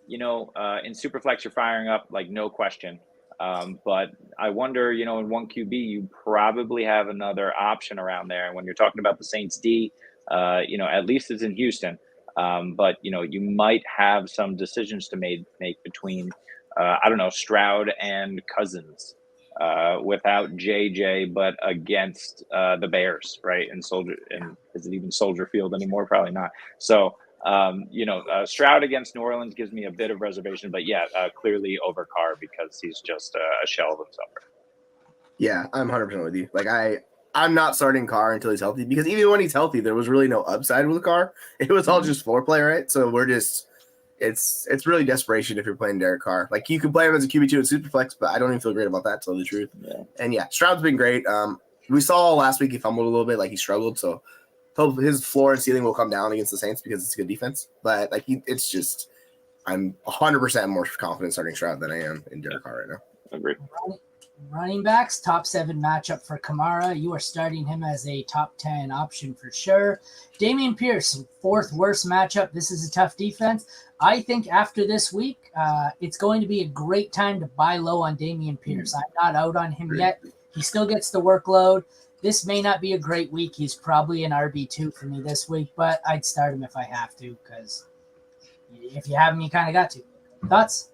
in Superflex, you're firing up like no question. But I wonder, in 1 QB, you probably have another option around there. And when you're talking about the Saints D, at least it's in Houston. But, you might have some decisions to make between, Stroud and Cousins without JJ, but against the Bears, right? And is it even Soldier Field anymore? Probably not. So Stroud against New Orleans gives me a bit of reservation, but clearly over Carr because he's just a shell of himself. Yeah, I'm 100% with you. Like I'm not starting Carr until he's healthy because even when he's healthy, there was really no upside with Carr. It was all just floor play, right? So we're just it's really desperation if you're playing Derek Carr. Like you can play him as a QB2 in Superflex, but I don't even feel great about that, to tell the truth. Yeah. And Stroud's been great. We saw last week he fumbled a little bit, like he struggled. So hope his floor and ceiling will come down against the Saints because it's a good defense. But it's just I'm 100% more confident starting Stroud than I am in Derek Carr right now. Agreed. Running backs, top 7 matchup for Kamara. You are starting him as a top 10 option for sure. Dameon Pierce, 4th worst matchup. This is a tough defense. I think after this week, it's going to be a great time to buy low on Dameon Pierce. I'm not out on him yet. He still gets the workload. This may not be a great week. He's probably an RB2 for me this week, but I'd start him if I have to because if you have him, you kind of got to. Thoughts?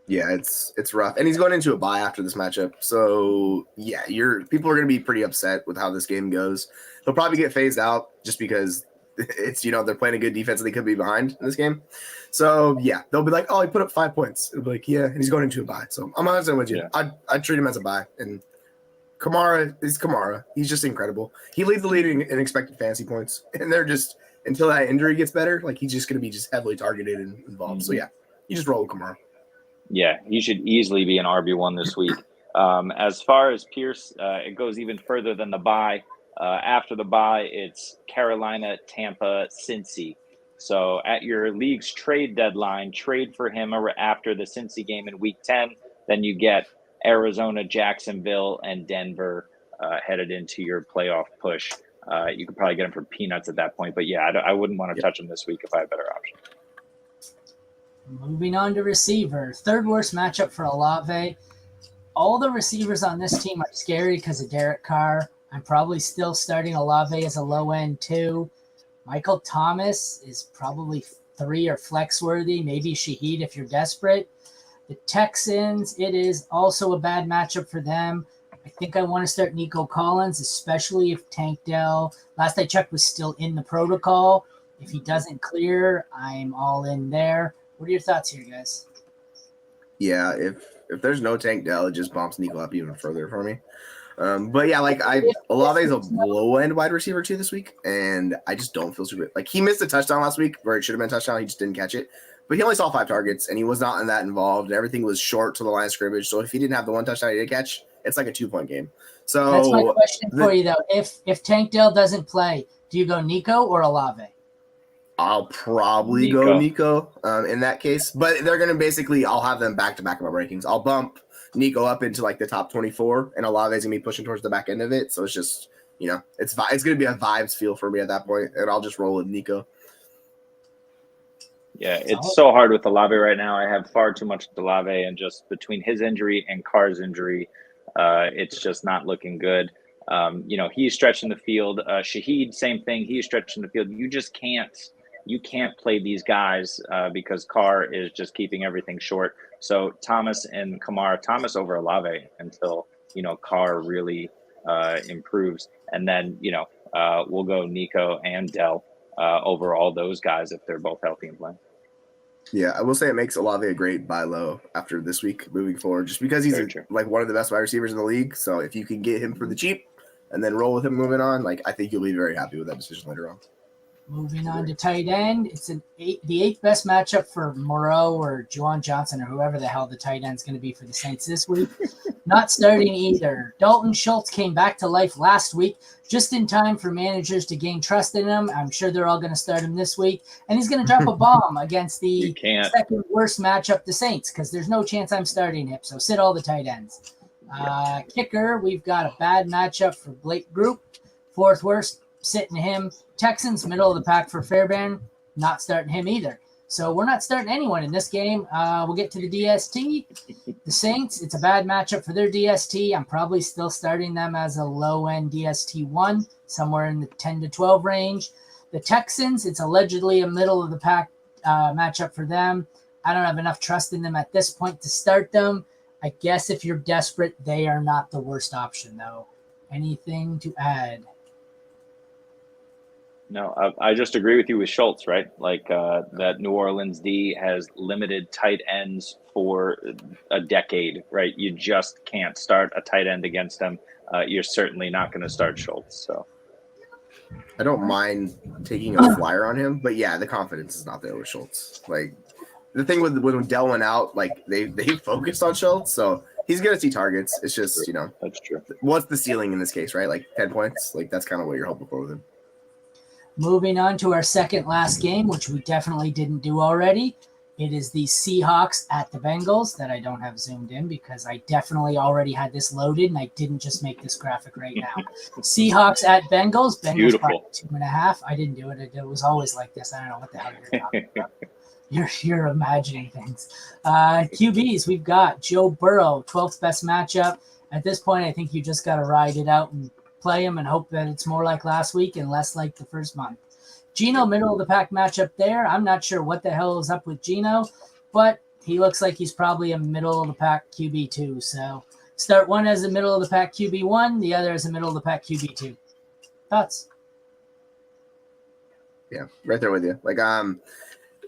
Yeah, it's rough. And he's going into a bye after this matchup. So, people are going to be pretty upset with how this game goes. He'll probably get phased out just because it's, they're playing a good defense and they could be behind in this game. So, they'll be like, oh, he put up 5 points. It'll be like, and he's going into a bye. So, I'm honest with you. Yeah. I'd treat him as a bye. And Kamara is Kamara. He's just incredible. He leads the league in expected fantasy points. And they're just, until that injury gets better, like he's just going to be just heavily targeted and involved. So, you just roll with Kamara. Yeah, he should easily be an RB1 this week. As far as Pierce, it goes even further than the bye. After the bye, it's Carolina, Tampa, Cincy. So at your league's trade deadline, trade for him after the Cincy game in Week 10. Then you get Arizona, Jacksonville, and Denver headed into your playoff push. You could probably get him for peanuts at that point. But I wouldn't want to touch him this week if I had better options. Moving on to receiver. 3rd worst matchup for Olave. All the receivers on this team are scary because of Derek Carr. I'm probably still starting Olave as a low end too. Michael Thomas is probably 3 or flex worthy. Maybe Shaheed if you're desperate. The Texans, it is also a bad matchup for them. I think I want to start Nico Collins, especially if Tank Dell, last I checked, was still in the protocol. If he doesn't clear, I'm all in there. What are your thoughts here, guys? Yeah, if there's no Tank Dell, it just bumps Nico up even further for me. Olave is a low end wide receiver too this week, and I just don't feel super. Like he missed a touchdown last week where it should have been a touchdown. He just didn't catch it, but he only saw 5 targets, and he was not in that involved. And everything was short to the line of scrimmage. So if he didn't have the 1 touchdown he did catch, it's like a 2-point game. So that's my question for you though. If Tank Dell doesn't play, do you go Nico or Olave? I'll probably go Nico in that case, but they're going to I'll have them back to back in my rankings. I'll bump Nico up into like the top 24 and Olave's going to be pushing towards the back end of it. So it's just, it's going to be a vibes feel for me at that point, and I'll just roll with Nico. Yeah, it's so hard with Olave right now. I have far too much Olave, and just between his injury and Carr's injury, it's just not looking good. He's stretching the field. Shaheed, same thing. He's stretching the field. You can't play these guys because Carr is just keeping everything short. So Thomas and Kamara, Thomas over Olave until, Carr really improves. And then, we'll go Nico and Dell over all those guys if they're both healthy and playing. Yeah, I will say it makes Olave a great buy low after this week moving forward, just because he's like one of the best wide receivers in the league. So if you can get him for the cheap and then roll with him moving on, I think you'll be very happy with that decision later on. Moving on to tight end, it's the 8th best matchup for Moreau or Juwan Johnson or whoever the hell the tight end is going to be for the Saints this week. Not starting either. Dalton Schultz came back to life last week, just in time for managers to gain trust in him. I'm sure they're all going to start him this week, and he's going to drop a bomb against the 2nd worst matchup, the Saints, because there's no chance I'm starting him. So sit all the tight ends. Kicker, we've got a bad matchup for Blake Group, 4th worst. Sitting him. Texans, middle of the pack for Fairbairn, not starting him either. So we're not starting anyone in this game. We'll get to the DST. The Saints, it's a bad matchup for their DST. I'm probably still starting them as a low-end DST1, somewhere in the 10 to 12 range. The Texans, it's allegedly a middle of the pack matchup for them. I don't have enough trust in them at this point to start them. I guess if you're desperate, they are not the worst option, though. Anything to add? No, I just agree with you with Schultz, right? Like that New Orleans D has limited tight ends for a decade, right? You just can't start a tight end against them. You're certainly not going to start Schultz. So I don't mind taking a flyer on him, but yeah, the confidence is not there with Schultz. Like the thing with when Dell went out, like they focused on Schultz, so he's gonna see targets. It's just that's true. What's the ceiling in this case, right? Like 10 points. Like that's kind of what you're hoping for with him. Moving on to our second last game, which we definitely didn't do already. It is the Seahawks at the Bengals that I don't have zoomed in because I definitely already had this loaded and I didn't just make this graphic right now. Seahawks at Bengals. Bengals Beautiful. 2.5. I didn't do it. It was always like this. I don't know what the hell you're talking about. You're imagining things. QBs, we've got Joe Burrow, 12th best matchup. At this point, I think you just got to ride it out and play him and hope that it's more like last week and less like the first month. Geno, middle of the pack matchup there. I'm not sure what the hell is up with Geno, but he looks like he's probably a middle of the pack QB2. So start one as a middle of the pack QB1, the other as a middle of the pack QB2. Thoughts? Yeah, right there with you. Like,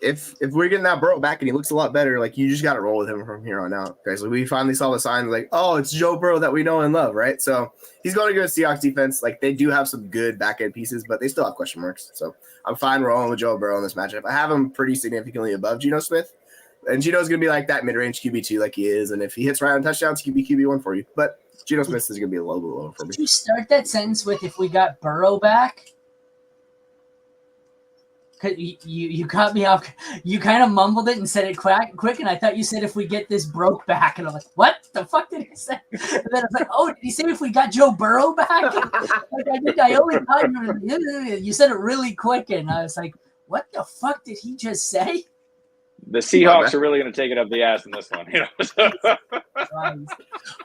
if we're getting that Burrow back and he looks a lot better, like you just got to roll with him from here on out. Guys, like, we finally saw the signs like, oh, it's Joe Burrow that we know and love, right? So he's going to go to Seahawks defense. Like they do have some good back end pieces, but they still have question marks. So I'm fine rolling with Joe Burrow in this matchup. I have him pretty significantly above Geno Smith, and Geno's going to be like that mid range QB2 like he is. And if he hits right on touchdowns, he could be QB1 for you. But Geno Smith is going to be a little bit lower for me. Did you start that sentence with if we got Burrow back? You caught me off. You kind of mumbled it and said it quick, and I thought you said if we get this broke back, and I'm like, what the fuck did he say? And then I was like, oh, did he say if we got Joe Burrow back? Like I only thought you said it really quick, and I was like, what the fuck did he just say? The Seahawks are really going to take it up the ass in this one.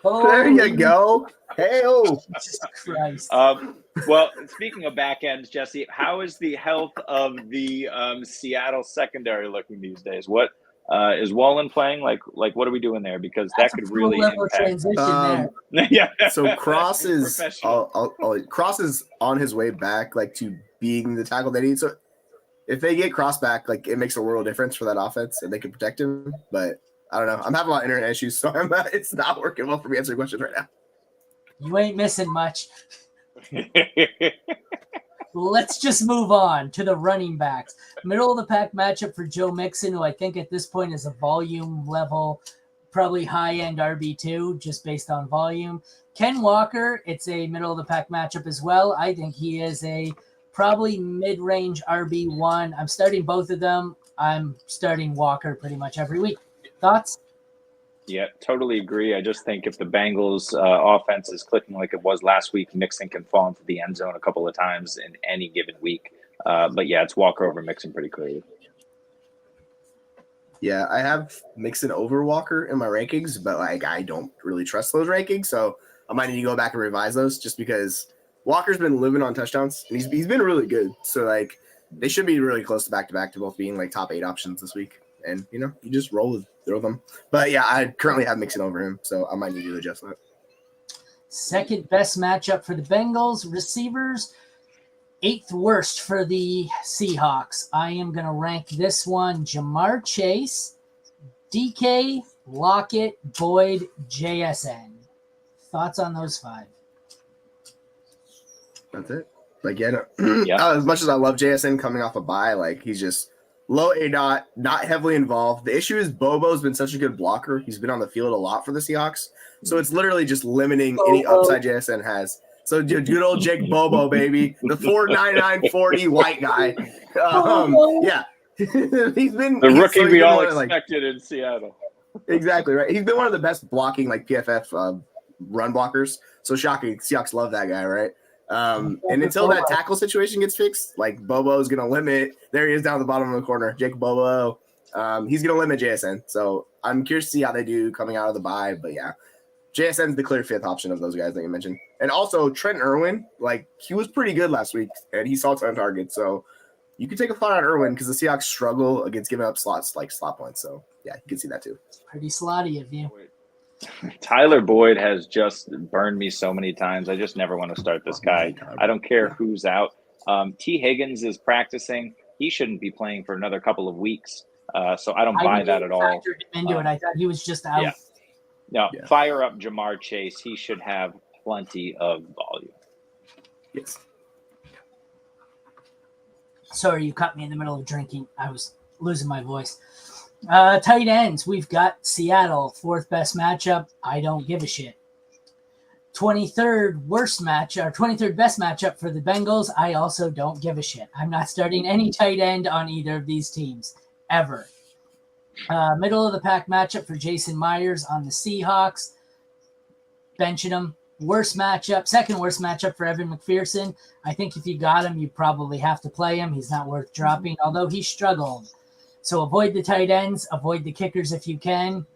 There you go. Hey-oh. Jesus Christ. Well, speaking of back ends, Jesse, how is the health of the Seattle secondary looking these days? What is Wallen playing? Like what are we doing there? Because that could really impact. Yeah. So Cross is Cross is on his way back, like to being the tackle they need. So if they get Cross back, like it makes a world of difference for that offense, and they can protect him. But I don't know. I'm having a lot of internet issues, so it's not working well for me answering questions right now. You ain't missing much. Let's just move on to the running backs. Middle of the pack matchup for Joe Mixon, who I think at this point is a volume level, probably high-end RB2, just based on volume. Ken Walker, it's a middle of the pack matchup as well. I think he is a probably mid-range RB1. I'm starting both of them. I'm starting Walker pretty much every week. Thoughts? Yeah, totally agree. I just think if the Bengals offense is clicking like it was last week, Mixon can fall into the end zone a couple of times in any given week. But yeah, it's Walker over Mixon pretty clearly. Yeah, I have Mixon over Walker in my rankings, but like I don't really trust those rankings, so I might need to go back and revise those just because Walker's been living on touchdowns and he's been really good. So like they should be really close to back to both being like top 8 options this week. And you just roll through them. But yeah, I currently have Mixon over him, so I might need to adjust that. Second best matchup for the Bengals. Receivers, 8th worst for the Seahawks. I am going to rank this one Jamar Chase, DK, Lockett, Boyd, JSN. Thoughts on those 5? That's it. Like, as much as I love JSN coming off a bye, like he's just low A-dot, not heavily involved. The issue is Bobo's been such a good blocker. He's been on the field a lot for the Seahawks. So it's literally just limiting any upside JSN has. So good old Jake Bobo, baby. The 4.9940 white guy. Yeah. He's been the rookie we all expected in Seattle. Exactly, right. He's been one of the best blocking like PFF run blockers. So shocking. Seahawks love that guy, right? And until that tackle situation gets fixed, like Bobo is going to limit. There he is down the bottom of the corner. Jake Bobo. He's going to limit JSN. So I'm curious to see how they do coming out of the bye. But yeah, JSN's the clear 5th option of those guys that you mentioned. And also Trent Irwin, like he was pretty good last week and he saw 10 targets. So you can take a flyer on Irwin because the Seahawks struggle against giving up slot points. So yeah, you can see that too. It's pretty slotty of you. Tyler Boyd has just burned me so many times. I just never want to start this guy. I don't care who's out. T. Higgins is practicing. He shouldn't be playing for another couple of weeks. So I don't buy that at all. Factored him into it. I thought he was just out. Yeah. No, fire up Jamar Chase. He should have plenty of volume. Yes. Sorry, you caught me in the middle of drinking. I was losing my voice. Tight ends, we've got Seattle, 4th best matchup. I don't give a shit. 23rd best matchup for the Bengals. I also don't give a shit. I'm not starting any tight end on either of these teams ever. Middle of the pack matchup for Jason Myers on the Seahawks. Benching him. Second worst matchup for Evan McPherson. I think if you got him, you probably have to play him. He's not worth dropping, although he struggled. So avoid the tight ends, avoid the kickers if you can.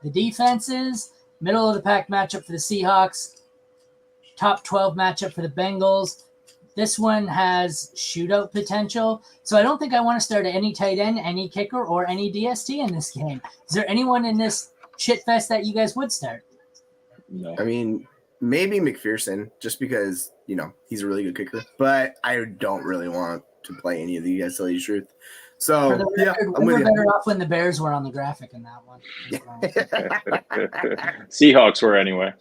The defenses, middle of the pack matchup for the Seahawks, top 12 matchup for the Bengals. This one has shootout potential. So I don't think I want to start any tight end, any kicker, or any DST in this game. Is there anyone in this shit fest that you guys would start? No. I mean, maybe McPherson, just because, he's a really good kicker. But I don't really want to play any of these guys, to tell you the truth. So, we were better off when the Bears were on the graphic in that one. Seahawks were anyway.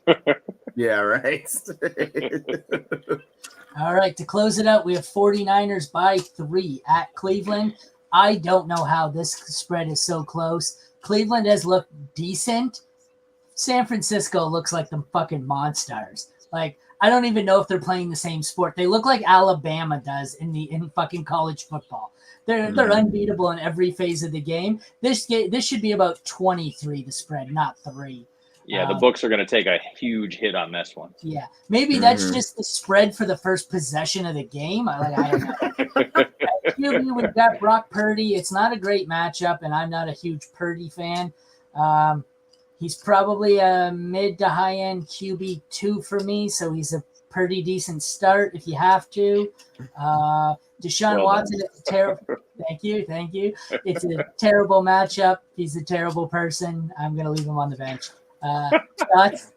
Yeah, right. All right, to close it out, we have 49ers by 3 at Cleveland. I don't know how this spread is so close. Cleveland has looked decent. San Francisco looks like them fucking monsters. Like, I don't even know if they're playing the same sport. They look like Alabama does in fucking college football. They're unbeatable in every phase of the game. This should be about 23, the spread, not 3. Yeah, the books are going to take a huge hit on this one. Yeah, maybe that's just the spread for the first possession of the game. I don't know. At QB, we've got Brock Purdy. It's not a great matchup, and I'm not a huge Purdy fan. He's probably a mid to high end QB2 for me, so he's a pretty decent start if you have to. Deshaun Watson, it's a terrible. Thank you. It's a terrible matchup. He's a terrible person. I'm going to leave him on the bench. Thoughts?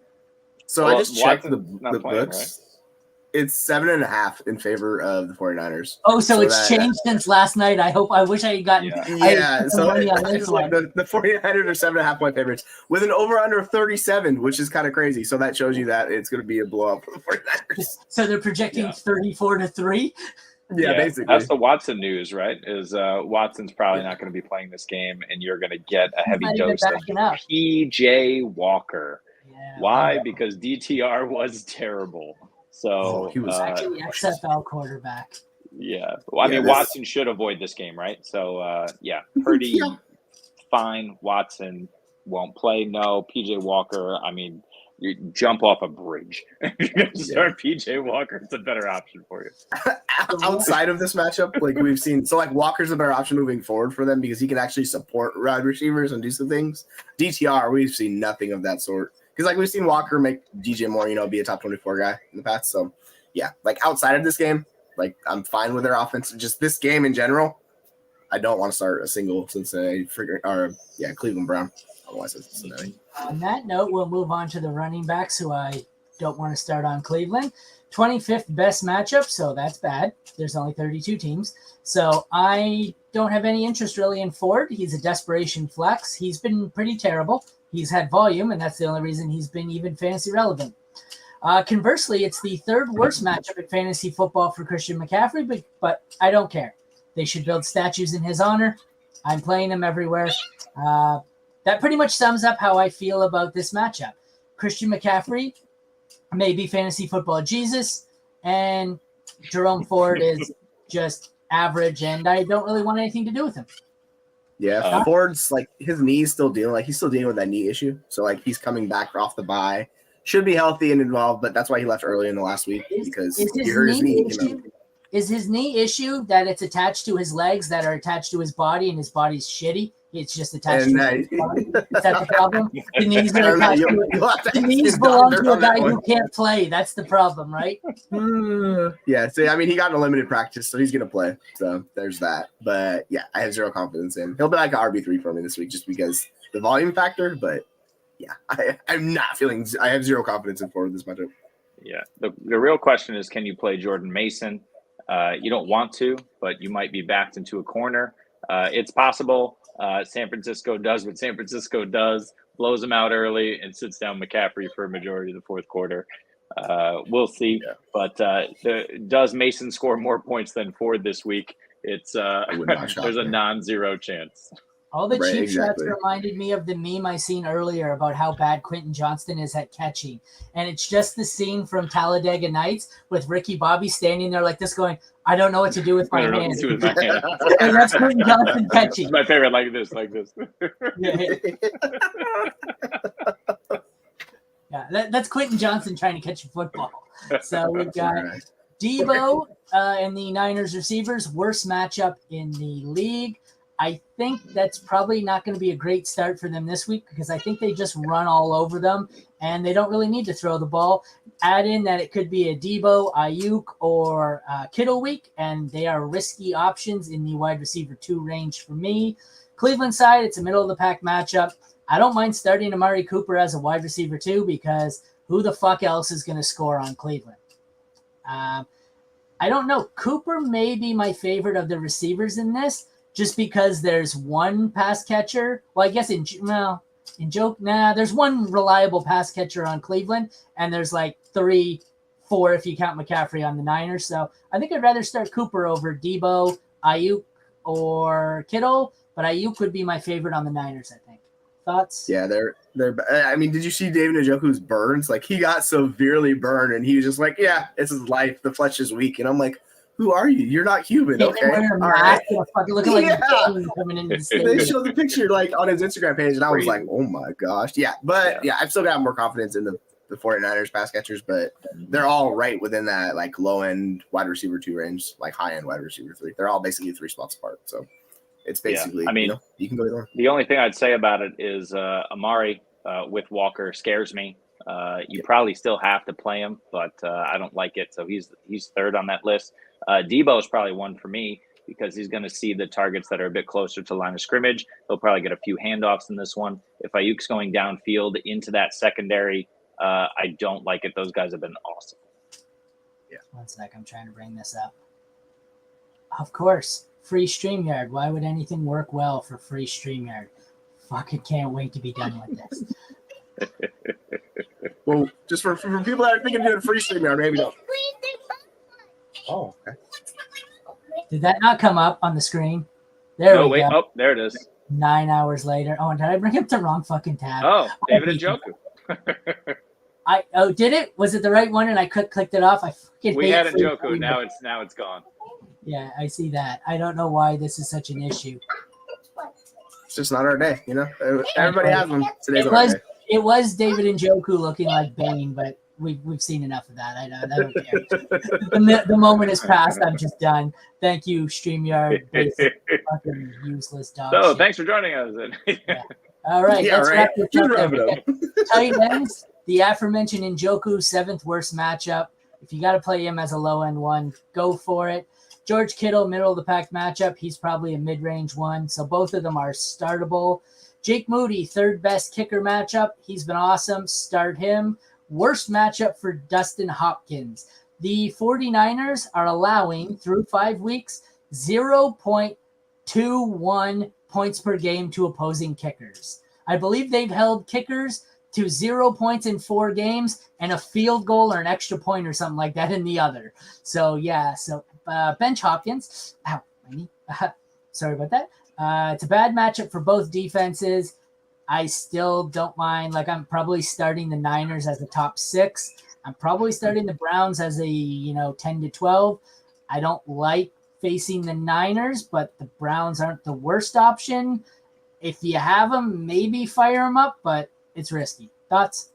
So I just checked the playing, books. Right? It's 7.5 in favor of the 49ers. Oh, so it's changed since last night. I wish I had gotten. Yeah, so it's like the 49ers are 7.5 point favorites with an over-under of 37, which is kind of crazy. So that shows you that it's going to be a blow-up for the 49ers. So they're projecting 34-3? Yeah, basically. That's the Watson news, right? Is Watson's probably not going to be playing this game, and you're going to get a heavy dose of PJ Walker. Yeah, why? Because DTR was terrible. So he was actually XFL quarterback. Yeah. Well, I mean, Watson should avoid this game, right? So, Purdy, fine. Watson won't play. No. PJ Walker, I mean, you jump off a bridge. If you're going to start PJ Walker, it's a better option for you. Outside of this matchup, like we've seen, so like Walker's a better option moving forward for them because he can actually support wide receivers and do some things. DTR, we've seen nothing of that sort. Because like we've seen Walker make DJ Moore, be a top 24 guy in the past. So yeah, like outside of this game, like I'm fine with their offense. Just this game in general, I don't want to start a single Cincinnati Cleveland Brown. Otherwise, it's Cincinnati. On that note, we'll move on to the running backs who I don't want to start on Cleveland. 25th best matchup, so that's bad. There's only 32 teams. So I don't have any interest really in Ford. He's a desperation flex. He's been pretty terrible. He's had volume, and that's the only reason he's been even fantasy relevant. Conversely, it's the third worst matchup in fantasy football for Christian McCaffrey, but I don't care. They should build statues in his honor. I'm playing him everywhere. That pretty much sums up how I feel about this matchup. Christian McCaffrey may be fantasy football Jesus, and Jerome Ford is just average, and I don't really want anything to do with him. Yeah, Ford's like his knee's still dealing with that knee issue. So like he's coming back off the bye, should be healthy and involved, but that's why he left early in the last week because he hurt his knee. Is his knee issue that it's attached to his legs that are attached to his body and his body's shitty? It's just attached to his body. Is that the problem? The knees are attached to it. The knees belong to a guy who can't play. That's the problem, right? Yeah, so I mean, he got in a limited practice, so he's going to play. So there's that. But yeah, I have zero confidence in him. He'll be like an RB3 for me this week just because the volume factor. But yeah, I'm not feeling – I have zero confidence in Ford this matchup. Yeah, the real question is, can you play Jordan Mason? You don't want to, but you might be backed into a corner. It's possible. San Francisco does what San Francisco does, blows them out early and sits down McCaffrey for a majority of the fourth quarter. We'll see. Yeah. But does Mason score more points than Ford this week? It's there's a non-zero chance. All the cheap shots reminded me of the meme I seen earlier about how bad Quentin Johnston is at catching. And it's just the scene from Talladega Nights with Ricky Bobby standing there like this going, I don't know what to do with my hands. And that's Quentin Johnston catching. My favorite, like this. Yeah, that's Quentin Johnston trying to catch a football. So we've got Debo and the Niners receivers, worst matchup in the league. I think that's probably not going to be a great start for them this week because I think they just run all over them and they don't really need to throw the ball. Add in that it could be a Debo, Ayuk, or Kittle week, and they are risky options in the wide receiver 2 range for me. Cleveland side, it's a middle-of-the-pack matchup. I don't mind starting Amari Cooper as a wide receiver 2 because who the fuck else is going to score on Cleveland? I don't know. Cooper may be my favorite of the receivers in this, just because there's one pass catcher. Well, I guess there's one reliable pass catcher on Cleveland, and there's like 3, 4 if you count McCaffrey on the Niners. So I think I'd rather start Cooper over Debo, Ayuk, or Kittle, but Ayuk would be my favorite on the Niners, I think. Thoughts? Yeah, they're. I mean, did you see David Njoku's burns? Like, he got severely burned, and he was just like, "Yeah, this is life. The flesh is weak." And I'm like, "Who are you? You're not human." Okay, all right. Looking like coming into the They showed the picture like on his Instagram page, and I was like, "Oh my gosh, yeah." But yeah, I've still got more confidence in the 49ers pass catchers, but they're all right within that like low end wide receiver 2 range, like high end wide receiver 3. They're all basically 3 spots apart, so. It's basically, I mean, you can go either. The only thing I'd say about it is Amari with Walker scares me. You probably still have to play him, but I don't like it. So he's third on that list. Debo is probably one for me because he's going to see the targets that are a bit closer to line of scrimmage. He'll probably get a few handoffs in this one. If Ayuk's going downfield into that secondary, I don't like it. Those guys have been awesome. Yeah. One sec. I'm trying to bring this up. Of course. Free StreamYard. Why would anything work well for free StreamYard? Fucking can't wait to be done with this. Well, just for people that are thinking of doing free StreamYard, maybe don't. Oh, okay. Did that not come up on the screen? There we go. Oh, there it is. 9 hours later. Oh, and did I bring up the wrong fucking tab? Oh, David Njoku. Did it? Was it the right one? And I clicked it off. We had Njoku. Now it's gone. Yeah, I see that. I don't know why this is such an issue. It's just not our day, you know? Everybody has them. It was David Njoku looking like Bane, but we've seen enough of that. I don't care. The moment has passed. I'm just done. Thank you, StreamYard. Fucking useless dog. So, thanks for joining us. Yeah. All right, let's wrap this up. Tight ends, the aforementioned Njoku, 7th worst matchup. If you got to play him as a low-end one, go for it. George Kittle, middle-of-the-pack matchup. He's probably a mid-range one, so both of them are startable. Jake Moody, 3rd best kicker matchup. He's been awesome. Start him. Worst matchup for Dustin Hopkins. The 49ers are allowing, through 5 weeks, 0.21 points per game to opposing kickers. I believe they've held kickers to 0 points in 4 games and a field goal or an extra point or something like that in the other. So, yeah, bench Hopkins. Ow, my knee. Sorry about that. It's a bad matchup for both defenses. I still don't mind. Like, I'm probably starting the Niners as the top 6. I'm probably starting the Browns as a, 10 to 12. I don't like facing the Niners, but the Browns aren't the worst option. If you have them, maybe fire them up, but it's risky. Thoughts?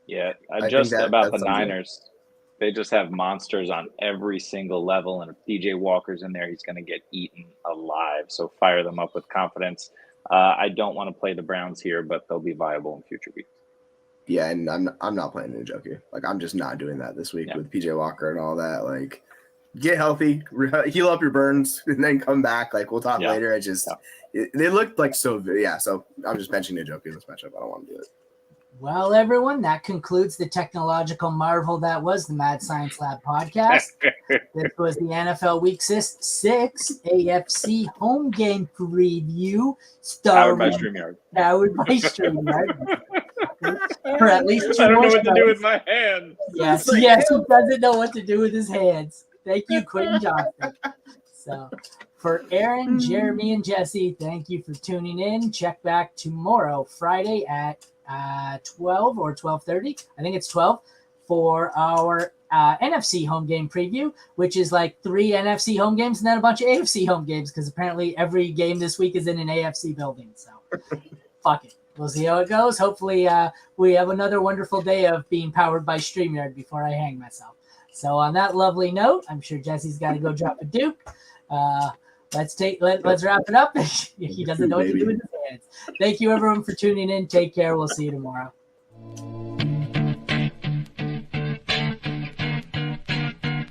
Yeah, about the Niners. They just have monsters on every single level, and if DJ Walker's in there, he's going to get eaten alive. So fire them up with confidence. I don't want to play the Browns here, but they'll be viable in future weeks. Yeah, and I'm not playing Njoku. Like, I'm just not doing that this week with PJ Walker and all that. Like, get healthy, heal up your burns, and then come back. Like, we'll talk later. They looked like so. Yeah, so I'm just benching Njoku in this matchup. I don't want to do it. Well, everyone, that concludes the technological marvel that was the Mad Science Lab podcast. This was the NFL Week 6 AFC Home Game Preview. Powered by StreamYard. Powered by StreamYard. For at least I two don't know more what to do shows. with my hands. Yes, he doesn't know what to do with his hands. Thank you, Quentin Johnson. So, for Aaron, Jeremy, and Jesse, thank you for tuning in. Check back tomorrow, Friday at 12 or 12:30. I think it's 12 for our NFC home game preview, which is like 3 NFC home games and then a bunch of AFC home games because apparently every game this week is in an AFC building. So, fuck it. We'll see how it goes. Hopefully, we have another wonderful day of being powered by StreamYard before I hang myself. So, on that lovely note, I'm sure Jesse's got to go drop a Duke. Let's wrap it up. He doesn't know what to do with his hands. Thank you, everyone, for tuning in. Take care. We'll see you tomorrow.